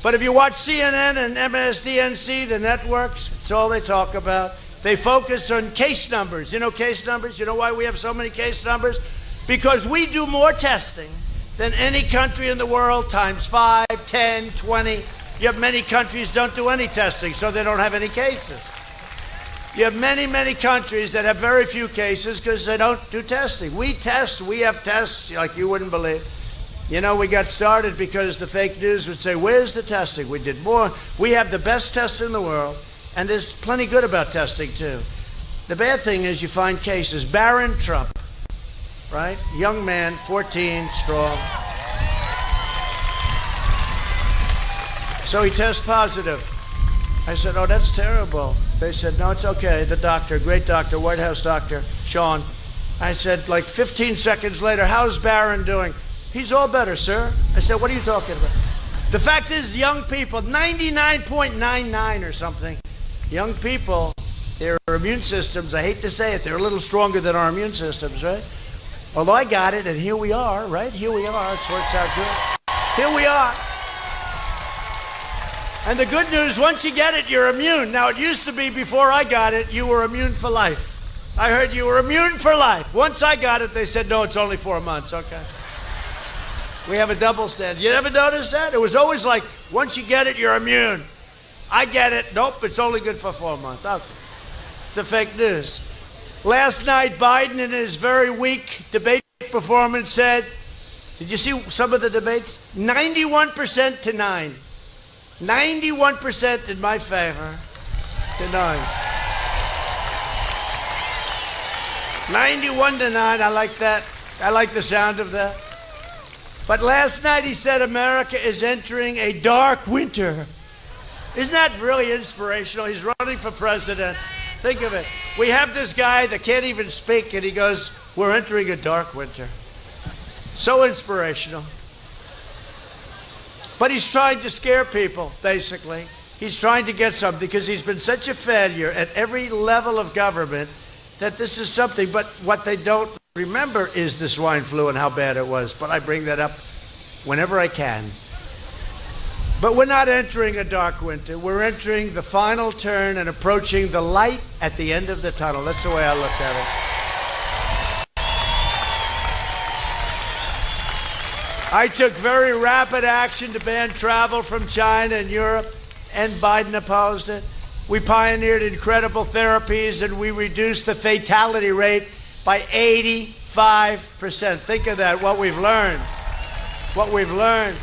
But if you watch CNN and MSDNC, the networks, it's all they talk about. They focus on case numbers. You know case numbers? You know why we have so many case numbers? Because we do more testing than any country in the world, times 5, 10, 20. You have many countries don't do any testing, so they don't have any cases. You have many, many countries that have very few cases because they don't do testing. We test, we have tests like you wouldn't believe. You know, we got started because the fake news would say, where's the testing? We did more. We have the best tests in the world, and there's plenty good about testing, too. The bad thing is you find cases. Barron Trump, right? Young man, 14, strong. So he tests positive. I said, oh, that's terrible. They said, no, it's okay. The doctor, great doctor, White House doctor, Sean. I said, like 15 seconds later, how's Barron doing? He's all better, sir. I said, what are you talking about? The fact is, young people, 99.99 or something, young people, their immune systems, I hate to say it, they're a little stronger than our immune systems, right? Although I got it, and here we are, right? Here we are. It works out good. Here we are. And the good news, once you get it, you're immune. Now, it used to be before I got it, you were immune for life. I heard you were immune for life. Once I got it, they said, no, it's only 4 months. Okay. We have a double standard. You ever notice that? It was always like, once you get it, you're immune. I get it. Nope, it's only good for 4 months. Okay. It's a fake news. Last night, Biden, in his very weak debate performance, said, did you see some of the debates? 91% to 9. 91% in my favor to 9. 91 to 9, I like that. I like the sound of that. But last night he said America is entering a dark winter. Isn't that really inspirational? He's running for president. Think of it. We have this guy that can't even speak, and he goes, we're entering a dark winter. So inspirational. But he's trying to scare people, basically. He's trying to get something because he's been such a failure at every level of government that this is something. But what they don't remember is the swine flu and how bad it was. But I bring that up whenever I can. But we're not entering a dark winter. We're entering the final turn and approaching the light at the end of the tunnel. That's the way I look at it. I took very rapid action to ban travel from China and Europe, and Biden opposed it. We pioneered incredible therapies, and we reduced the fatality rate by 85%. Think of that, what we've learned. What we've learned.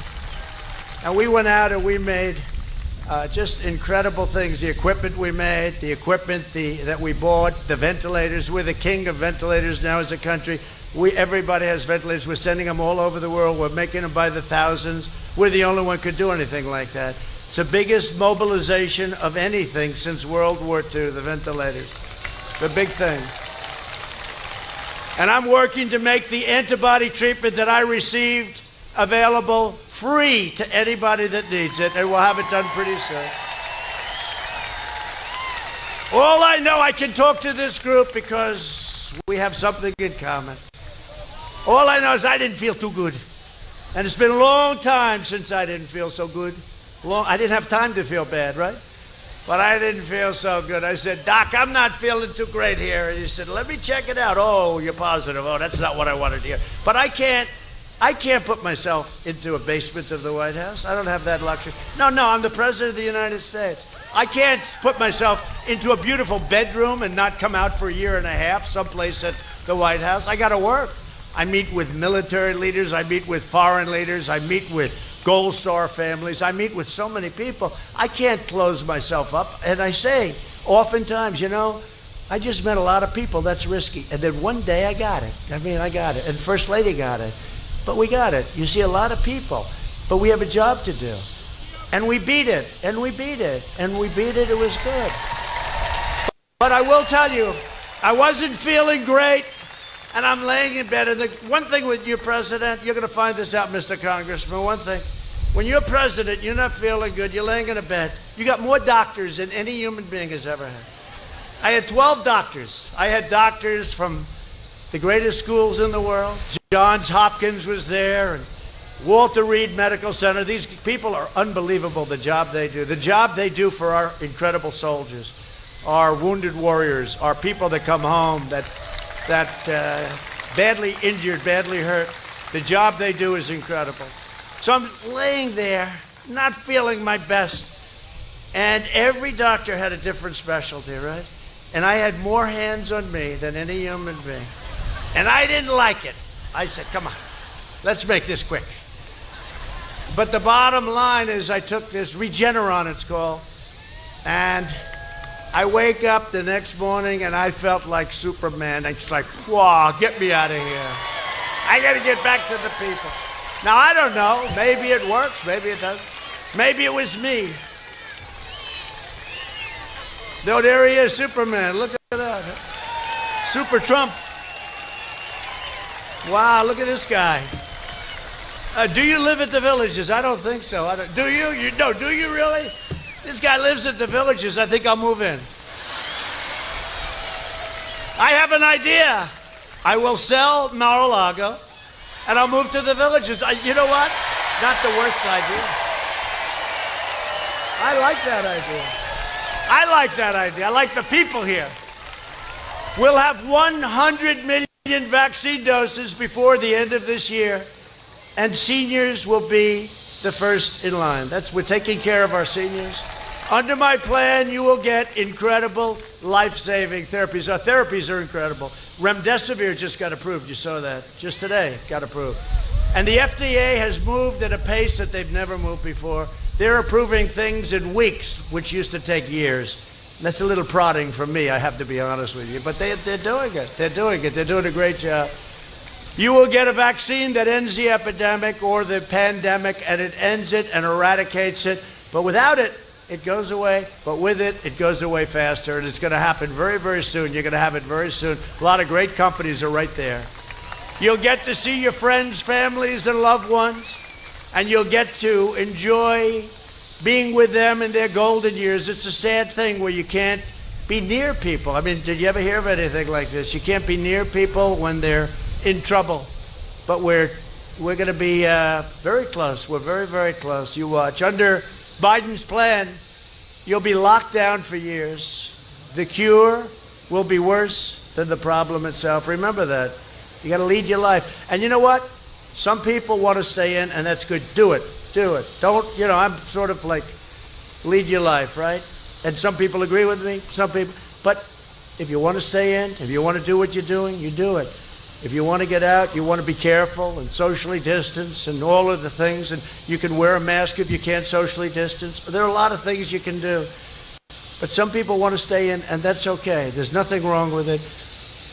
And we went out and we made just incredible things. The equipment we made, the equipment that we bought, the ventilators. We're the king of ventilators now as a country. Everybody has ventilators. We're sending them all over the world. We're making them by the thousands. We're the only one who could do anything like that. It's the biggest mobilization of anything since World War II, the ventilators. It's a big thing. And I'm working to make the antibody treatment that I received available free to anybody that needs it, and we'll have it done pretty soon. All I know, I can talk to this group because we have something in common. All I know is I didn't feel too good. And it's been a long time since I didn't feel so good. I didn't have time to feel bad, right? But I didn't feel so good. I said, Doc, I'm not feeling too great here. And he said, let me check it out. Oh, you're positive. Oh, that's not what I wanted to hear. But I can't put myself into a basement of the White House. I don't have that luxury. No, I'm the President of the United States. I can't put myself into a beautiful bedroom and not come out for a year and a half someplace at the White House. I got to work. I meet with military leaders. I meet with foreign leaders. I meet with Gold Star families. I meet with so many people. I can't close myself up. And I say, oftentimes, I just met a lot of people. That's risky. And then one day I got it. I got it. And First Lady got it. But we got it. You see a lot of people. But we have a job to do. And we beat it. And we beat it. And we beat it. It was good. But I will tell you, I wasn't feeling great. And I'm laying in bed. And the one thing with you, President, you're going to find this out, Mr. Congressman. One thing. When you're president, you're not feeling good. You're laying in a bed. You got more doctors than any human being has ever had. I had 12 doctors. I had doctors from the greatest schools in the world. Johns Hopkins was there, and Walter Reed Medical Center. These people are unbelievable, the job they do. The job they do for our incredible soldiers, our wounded warriors, our people that come home that badly injured, badly hurt. The job they do is incredible. So I'm laying there, not feeling my best. And every doctor had a different specialty, right? And I had more hands on me than any human being. And I didn't like it. I said, come on, let's make this quick. But the bottom line is I took this Regeneron, it's called, and I wake up the next morning and I felt like Superman. It's like, whoa, get me out of here. I got to get back to the people. Now, I don't know. Maybe it works. Maybe it doesn't. Maybe it was me. No, there he is, Superman. Look at that. Super Trump. Wow, look at this guy. Do you live at the Villages? I don't think so. Do you? No, do you really? This guy lives at the Villages. I think I'll move in. I have an idea. I will sell Mar-a-Lago, and I'll move to the Villages. You know what? Not the worst idea. I like that idea. I like that idea. I like the people here. We'll have 100 million vaccine doses before the end of this year, and seniors will be the first in line. We're taking care of our seniors. Under my plan, you will get incredible life-saving therapies. Our therapies are incredible. Remdesivir just got approved. You saw that just today, got approved. And the FDA has moved at a pace that they've never moved before. They're approving things in weeks, which used to take years. That's a little prodding from me, I have to be honest with you. But they're doing it. They're doing it. They're doing a great job. You will get a vaccine that ends the epidemic or the pandemic, and it ends it and eradicates it. But without it, it goes away. But with it, it goes away faster. And it's going to happen very, very soon. You're going to have it very soon. A lot of great companies are right there. You'll get to see your friends, families, and loved ones. And you'll get to enjoy being with them in their golden years. It's a sad thing where you can't be near people. I mean, did you ever hear of anything like this? You can't be near people when they're in trouble. But we're going to be very close. We're very, very close. You watch. Under Biden's plan, you'll be locked down for years. The cure will be worse than the problem itself. Remember that. You got to lead your life. And you know what? Some people want to stay in, and that's good. Do it. Do it. Don't, I'm sort of like, lead your life, right? And some people agree with me, some people. But if you want to stay in, if you want to do what you're doing, you do it. If you want to get out, you want to be careful and socially distance and all of the things. And you can wear a mask if you can't socially distance. There are a lot of things you can do. But some people want to stay in, and that's okay. There's nothing wrong with it.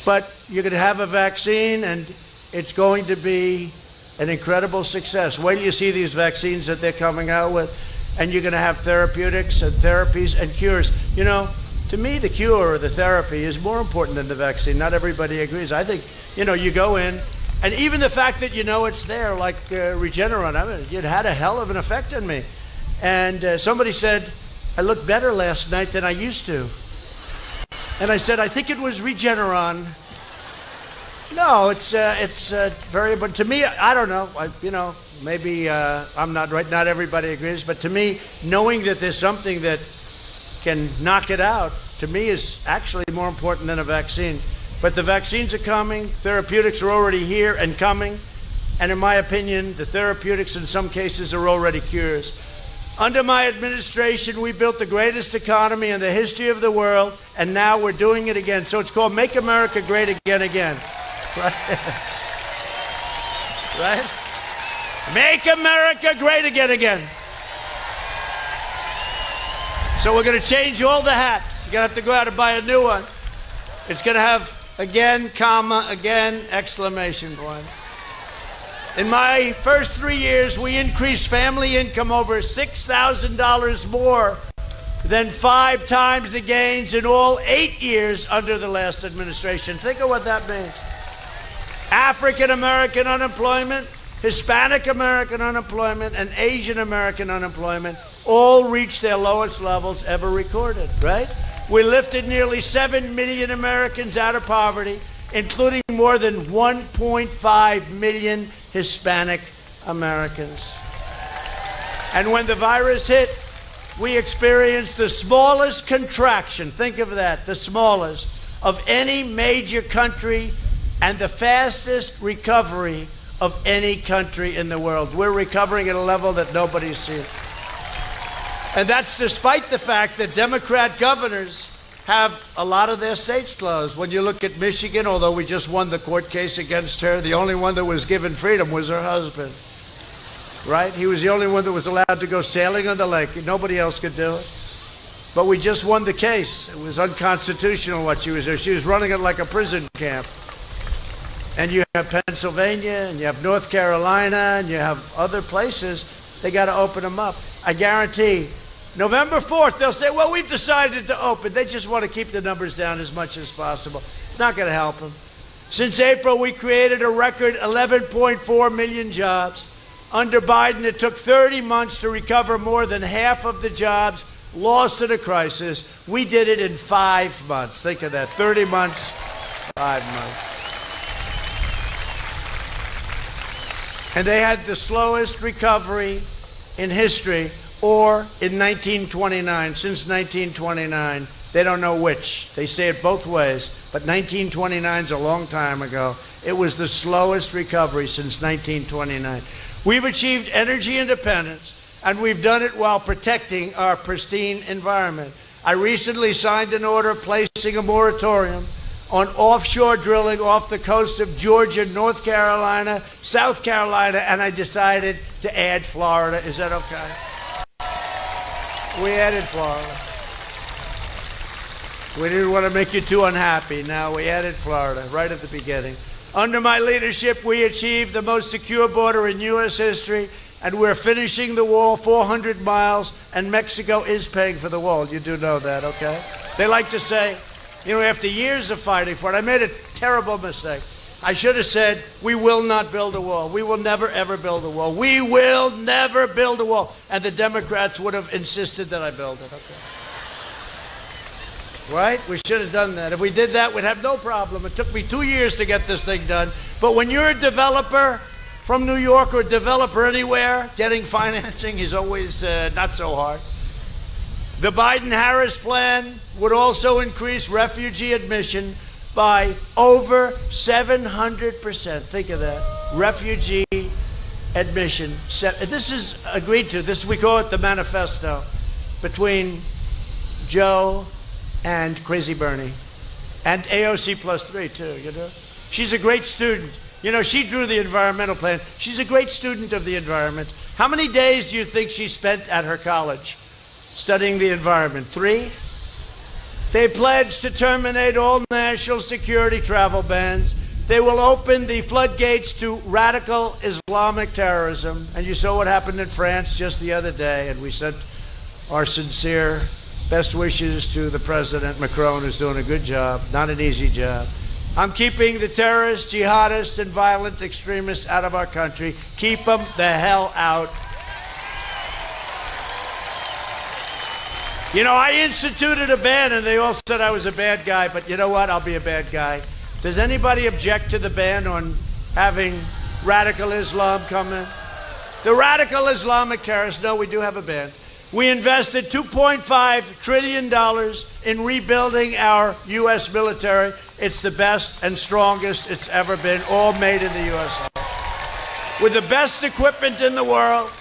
But you're going to have a vaccine, and it's going to be an incredible success. Wait till you see these vaccines that they're coming out with, and you're going to have therapeutics and therapies and cures. To me, the cure or the therapy is more important than the vaccine. Not everybody agrees. I think, you go in, and even the fact that it's there, like Regeneron, I mean, it had a hell of an effect on me. And somebody said, I looked better last night than I used to. And I said, I think it was Regeneron. No, it's very, but to me, I don't know. Maybe I'm not right. Not everybody agrees, but to me, knowing that there's something that can knock it out, to me, is actually more important than a vaccine. But the vaccines are coming. Therapeutics are already here and coming. And in my opinion, the therapeutics in some cases are already cures. Under my administration, we built the greatest economy in the history of the world, and now we're doing it again. So it's called Make America Great Again. Right? Right? Make America great again. So we're going to change all the hats. You're going to have to go out and buy a new one. It's going to have again, comma, again, exclamation point. In my first 3 years, we increased family income over $6,000 more than 5 times the gains in all 8 years under the last administration. Think of what that means. African American unemployment, Hispanic American unemployment, and Asian American unemployment all reached their lowest levels ever recorded, right? We lifted nearly 7 million Americans out of poverty, including more than 1.5 million Hispanic Americans. And when the virus hit, we experienced the smallest contraction, think of that, the smallest, of any major country and the fastest recovery of any country in the world. We're recovering at a level that nobody's seen. And that's despite the fact that Democrat governors have a lot of their states closed. When you look at Michigan, although we just won the court case against her, the only one that was given freedom was her husband, right? He was the only one that was allowed to go sailing on the lake. Nobody else could do it. But we just won the case. It was unconstitutional what she was doing. She was running it like a prison camp. And you have Pennsylvania, and you have North Carolina, and you have other places. They got to open them up. I guarantee November 4th, they'll say, well, we've decided to open. They just want to keep the numbers down as much as possible. It's not going to help them. Since April, we created a record 11.4 million jobs. Under Biden, it took 30 months to recover more than half of the jobs lost to the crisis. We did it in 5 months. Think of that, 30 months, 5 months. And they had the slowest recovery in history, or in 1929, since 1929. They don't know which. They say it both ways, but 1929 is a long time ago. It was the slowest recovery since 1929. We've achieved energy independence, and we've done it while protecting our pristine environment. I recently signed an order placing a moratorium on offshore drilling off the coast of Georgia, North Carolina, South Carolina, and I decided to add Florida. Is that okay? We added Florida. We didn't want to make you too unhappy. Now we added Florida right at the beginning. Under my leadership, we achieved the most secure border in U.S. history, and we're finishing the wall 400 miles, and Mexico is paying for the wall. You do know that, okay? They like to say, you know, after years of fighting for it, I made a terrible mistake. I should have said, we will not build a wall. We will never, ever build a wall. We will never build a wall. And the Democrats would have insisted that I build it, okay? Right? We should have done that. If we did that, we'd have no problem. It took me 2 years to get this thing done. But when you're a developer from New York or a developer anywhere, getting financing is always not so hard. The Biden-Harris plan would also increase refugee admission by over 700%. Think of that. Refugee admission. This is agreed to. We call it the manifesto between Joe and Crazy Bernie, and AOC +3 too, you know. She's a great student. You know, she drew the environmental plan. She's a great student of the environment. How many days do you think she spent at her college studying the environment? 3? They pledged to terminate all national security travel bans. They will open the floodgates to radical Islamic terrorism. And you saw what happened in France just the other day, and we sent our sincere best wishes to the President. Macron is doing a good job, not an easy job. I'm keeping the terrorists, jihadists, and violent extremists out of our country. Keep them the hell out. You know, I instituted a ban, and they all said I was a bad guy, but you know what? I'll be a bad guy. Does anybody object to the ban on having radical Islam come in? The radical Islamic terrorists, no, we do have a ban. We invested $2.5 trillion in rebuilding our U.S. military. It's the best and strongest it's ever been, all made in the USA. With the best equipment in the world,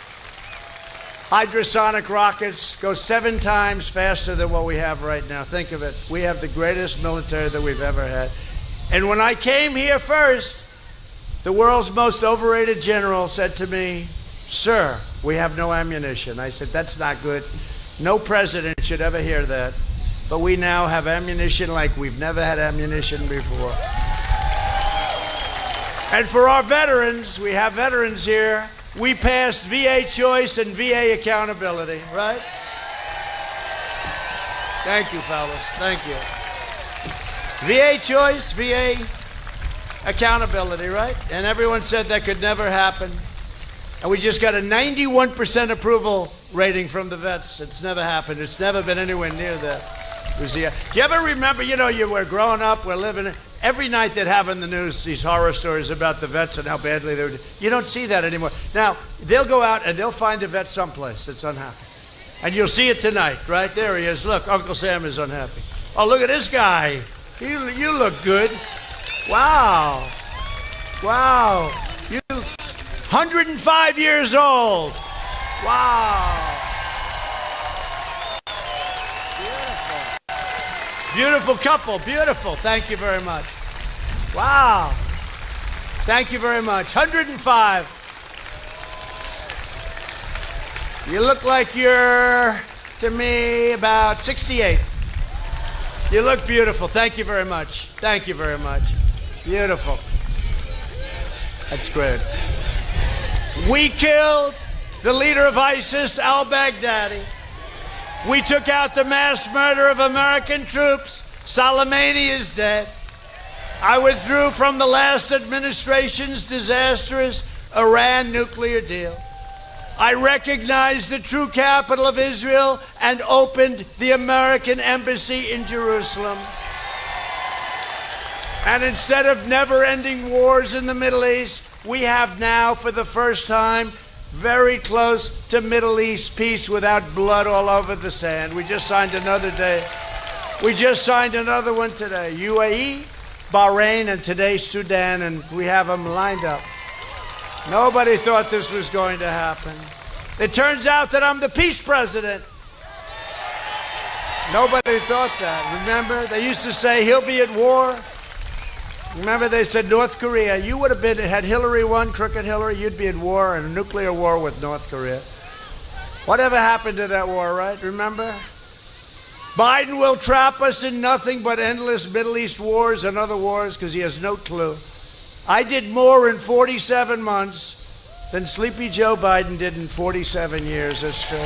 hypersonic rockets go 7 times faster than what we have right now. Think of it. We have the greatest military that we've ever had. And when I came here first, the world's most overrated general said to me, "Sir, we have no ammunition." I said, "That's not good. No president should ever hear that. But we now have ammunition like we've never had ammunition before." And for our veterans, we have veterans here. We passed VA choice and VA accountability, right? Thank you, fellas. Thank you. VA choice, VA accountability, right? And everyone said that could never happen. And we just got a 91% approval rating from the vets. It's never happened. It's never been anywhere near that. Do you ever remember, you know, you were growing up, we're living, every night they'd have in the news these horror stories about the vets and how badly they were. You don't see that anymore. Now, they'll go out and they'll find a vet someplace that's unhappy. And you'll see it tonight, right? There he is. Look, Uncle Sam is unhappy. Oh, look at this guy. You look good. Wow. Wow. You 105 years old. Wow. Beautiful. Beautiful couple. Beautiful. Thank you very much. Wow. Thank you very much. 105. You look like you're, to me, about 68. You look beautiful. Thank you very much. Thank you very much. Beautiful. That's great. We killed the leader of ISIS, al-Baghdadi. We took out the mass murder of American troops. Soleimani is dead. I withdrew from the last administration's disastrous Iran nuclear deal. I recognized the true capital of Israel and opened the American embassy in Jerusalem. And instead of never-ending wars in the Middle East, we have now, for the first time, very close to Middle East peace without blood all over the sand. We just signed another day. We just signed another one today. UAE, Bahrain, and today Sudan, and we have them lined up. Nobody thought this was going to happen. It turns out that I'm the peace president. Nobody thought that. Remember, they used to say he'll be at war. Remember, they said North Korea. You would have been, had Hillary won, crooked Hillary, you'd be at war, in a nuclear war with North Korea. Whatever happened to that war, right? Remember? Biden will trap us in nothing but endless Middle East wars and other wars because he has no clue. I did more in 47 months than Sleepy Joe Biden did in 47 years. That's true.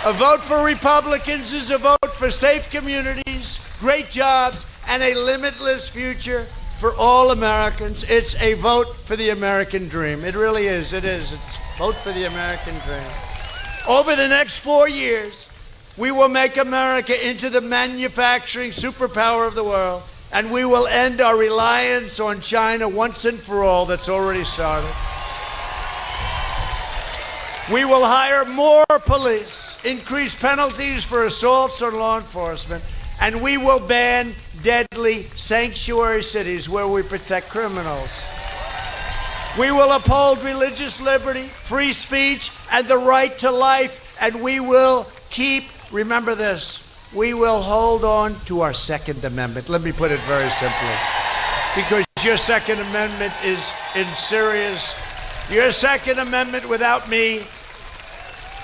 A vote for Republicans is a vote for safe communities, great jobs, and a limitless future for all Americans. It's a vote for the American dream. It really is. It is. It's vote for the American dream. Over the next 4 years, we will make America into the manufacturing superpower of the world, and we will end our reliance on China once and for all. That's already started. We will hire more police, increase penalties for assaults on law enforcement, and we will ban deadly sanctuary cities where we protect criminals. We will uphold religious liberty, free speech, and the right to life, and we will keep, remember this, we will hold on to our Second Amendment. Let me put it very simply. Because your Second Amendment is in serious, your Second Amendment without me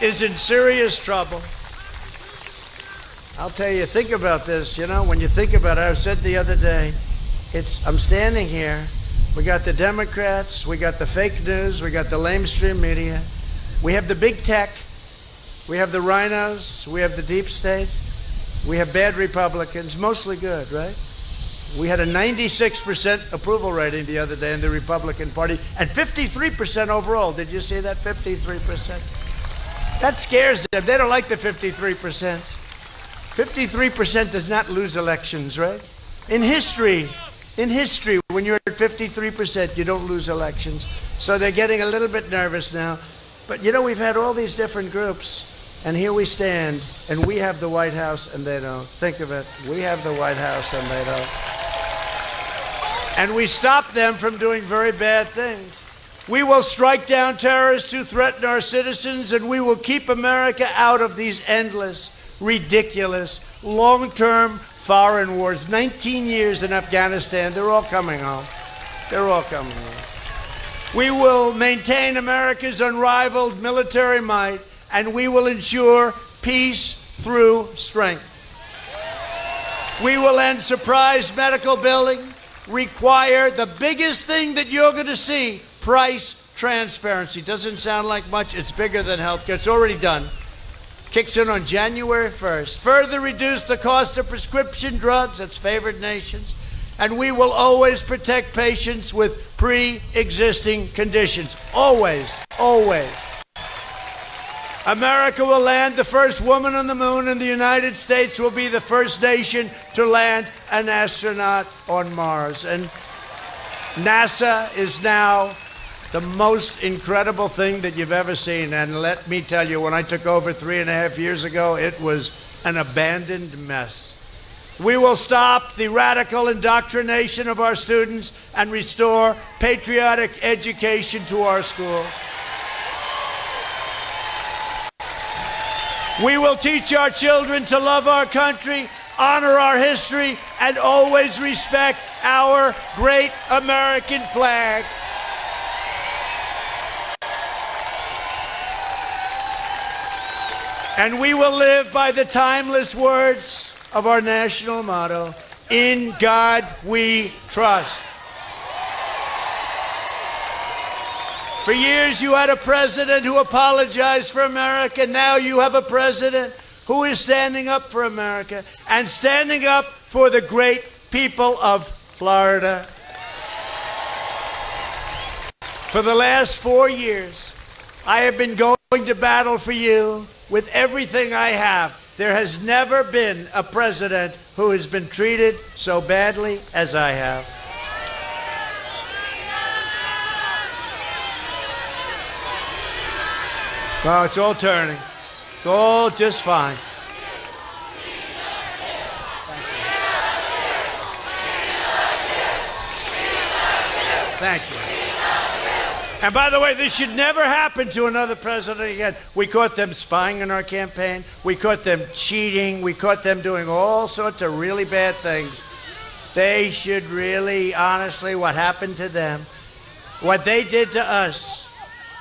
is in serious trouble. I'll tell you, think about this, you know, when you think about it, I said the other day, I'm standing here, we got the Democrats, we got the fake news, we got the lamestream media, we have the big tech, we have the rhinos, we have the deep state, we have bad Republicans, mostly good, right? We had a 96% approval rating the other day in the Republican Party, and 53% overall. Did you see that? 53%. That scares them. They don't like the 53%. 53% does not lose elections, right? In history, when you're at 53%, you don't lose elections. So they're getting a little bit nervous now. But you know, we've had all these different groups, and here we stand, and we have the White House, and they don't. Think of it. We have the White House, and they don't. And we stop them from doing very bad things. We will strike down terrorists who threaten our citizens, and we will keep America out of these endless, ridiculous, long-term foreign wars. 19 years in Afghanistan, they're all coming home. They're all coming home. We will maintain America's unrivaled military might, and we will ensure peace through strength. We will end surprise medical billing, require the biggest thing that you're going to see, price transparency. Doesn't sound like much. It's bigger than healthcare. It's already done. Kicks in on January 1st. Further reduce the cost of prescription drugs. That's favored nations. And we will always protect patients with pre-existing conditions. Always, always. America will land the first woman on the moon, and the United States will be the first nation to land an astronaut on Mars. And NASA is now the most incredible thing that you've ever seen. And let me tell you, when I took over 3.5 years ago, it was an abandoned mess. We will stop the radical indoctrination of our students and restore patriotic education to our schools. We will teach our children to love our country, honor our history, and always respect our great American flag. And we will live by the timeless words of our national motto, "In God we trust." For years you had a president who apologized for America. Now you have a president who is standing up for America and standing up for the great people of Florida. For the last 4 years, I have been going to battle for you with everything I have. There has never been a president who has been treated so badly as I have. Well, it's all turning. It's all just fine. Thank you. And by the way, this should never happen to another president again. We caught them spying in our campaign. We caught them cheating. We caught them doing all sorts of really bad things. They should really, honestly, what happened to them, what they did to us,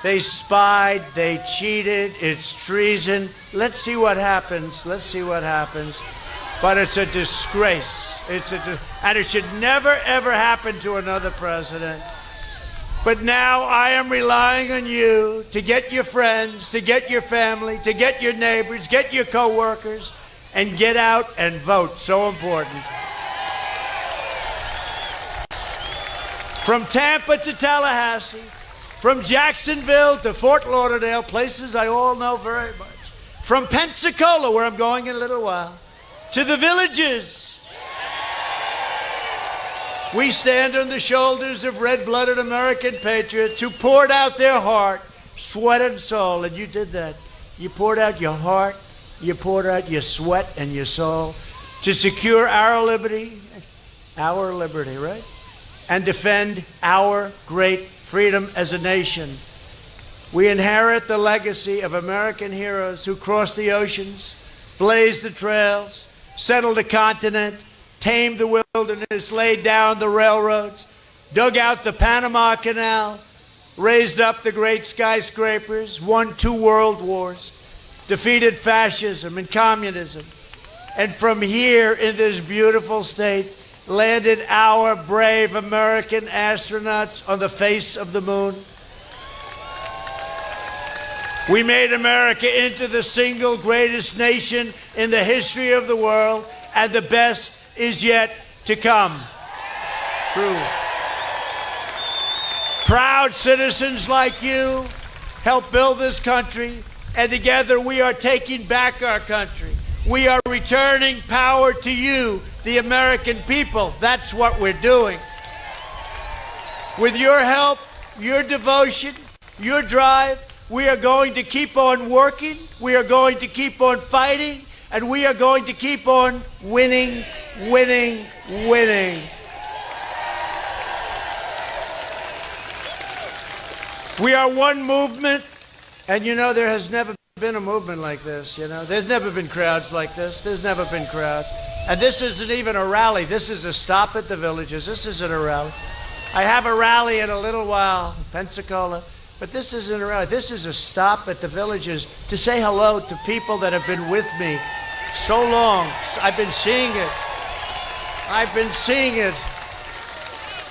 they spied, they cheated, it's treason. Let's see what happens. Let's see what happens. But it's a disgrace. And it should never, ever happen to another president. But now I am relying on you to get your friends, to get your family, to get your neighbors, get your co-workers, and get out and vote. So important. From Tampa to Tallahassee, from Jacksonville to Fort Lauderdale, places I all know very much. From Pensacola, where I'm going in a little while, to the villages. We stand on the shoulders of red-blooded American patriots who poured out their heart, sweat, and soul. And you did that. You poured out your heart, you poured out your sweat and your soul to secure our liberty, right? And defend our great freedom as a nation. We inherit the legacy of American heroes who crossed the oceans, blazed the trails, settled the continent, tamed the wilderness, laid down the railroads, dug out the Panama Canal, raised up the great skyscrapers, won 2 world wars, defeated fascism and communism, and from here in this beautiful state landed our brave American astronauts on the face of the moon. We made America into the single greatest nation in the history of the world, and the best is yet to come. True. Proud citizens like you help build this country, and together we are taking back our country. We are returning power to you, the American people. That's what we're doing. With your help, your devotion, your drive, we are going to keep on working, we are going to keep on fighting, and we are going to keep on winning, winning, winning. We are one movement, and you know, there has never been a movement like this, you know. There's never been crowds like this. There's never been crowds. And this isn't even a rally. This is a stop at the villages. This isn't a rally. I have a rally in a little while in Pensacola, but this isn't a rally. This is a stop at the villages to say hello to people that have been with me so long. I've been seeing it. I've been seeing it.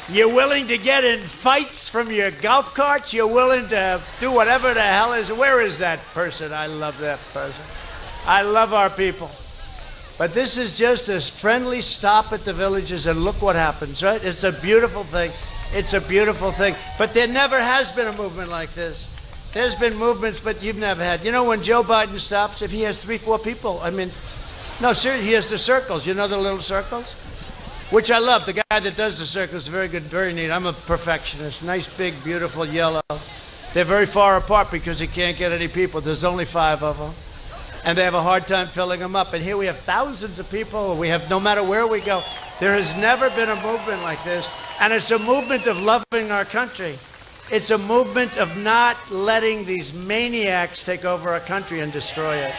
You're willing to get in fights from your golf carts? You're willing to do whatever the hell is. Where is that person? I love that person. I love our people. But this is just a friendly stop at the villages, and look what happens, right? It's a beautiful thing. It's a beautiful thing. But there never has been a movement like this. There's been movements, but you've never had. You know, when Joe Biden stops, if he has 3, 4 people, I mean, no, seriously, he has the circles. You know the little circles? Which I love. The guy that does the circles is very good, very neat. I'm a perfectionist. Nice, big, beautiful yellow. They're very far apart because he can't get any people. There's only 5 of them. And they have a hard time filling them up. And here we have thousands of people. We have, no matter where we go, there has never been a movement like this. And it's a movement of loving our country. It's a movement of not letting these maniacs take over our country and destroy it.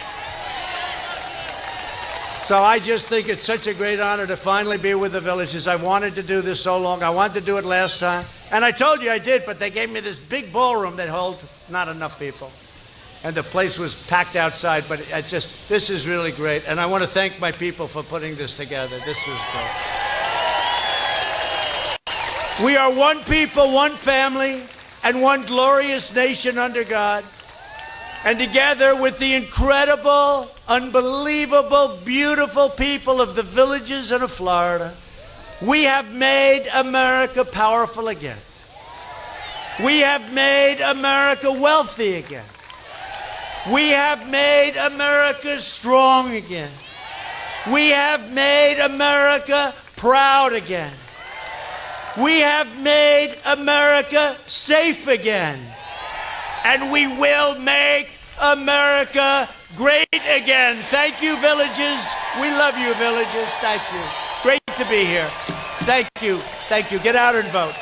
So I just think it's such a great honor to finally be with the villages. I wanted to do this so long. I wanted to do it last time. And I told you I did, but they gave me this big ballroom that holds not enough people. And the place was packed outside, but it's just, this is really great. And I want to thank my people for putting this together. This was great. We are one people, one family, and one glorious nation under God. And together with the incredible, unbelievable, beautiful people of the villages and of Florida, we have made America powerful again. We have made America wealthy again. We have made America strong again. We have made America proud again. We have made America safe again. And we will make America great again. Thank you, villages. We love you, villages. Thank you. It's great to be here. Thank you. Thank you. Get out and vote.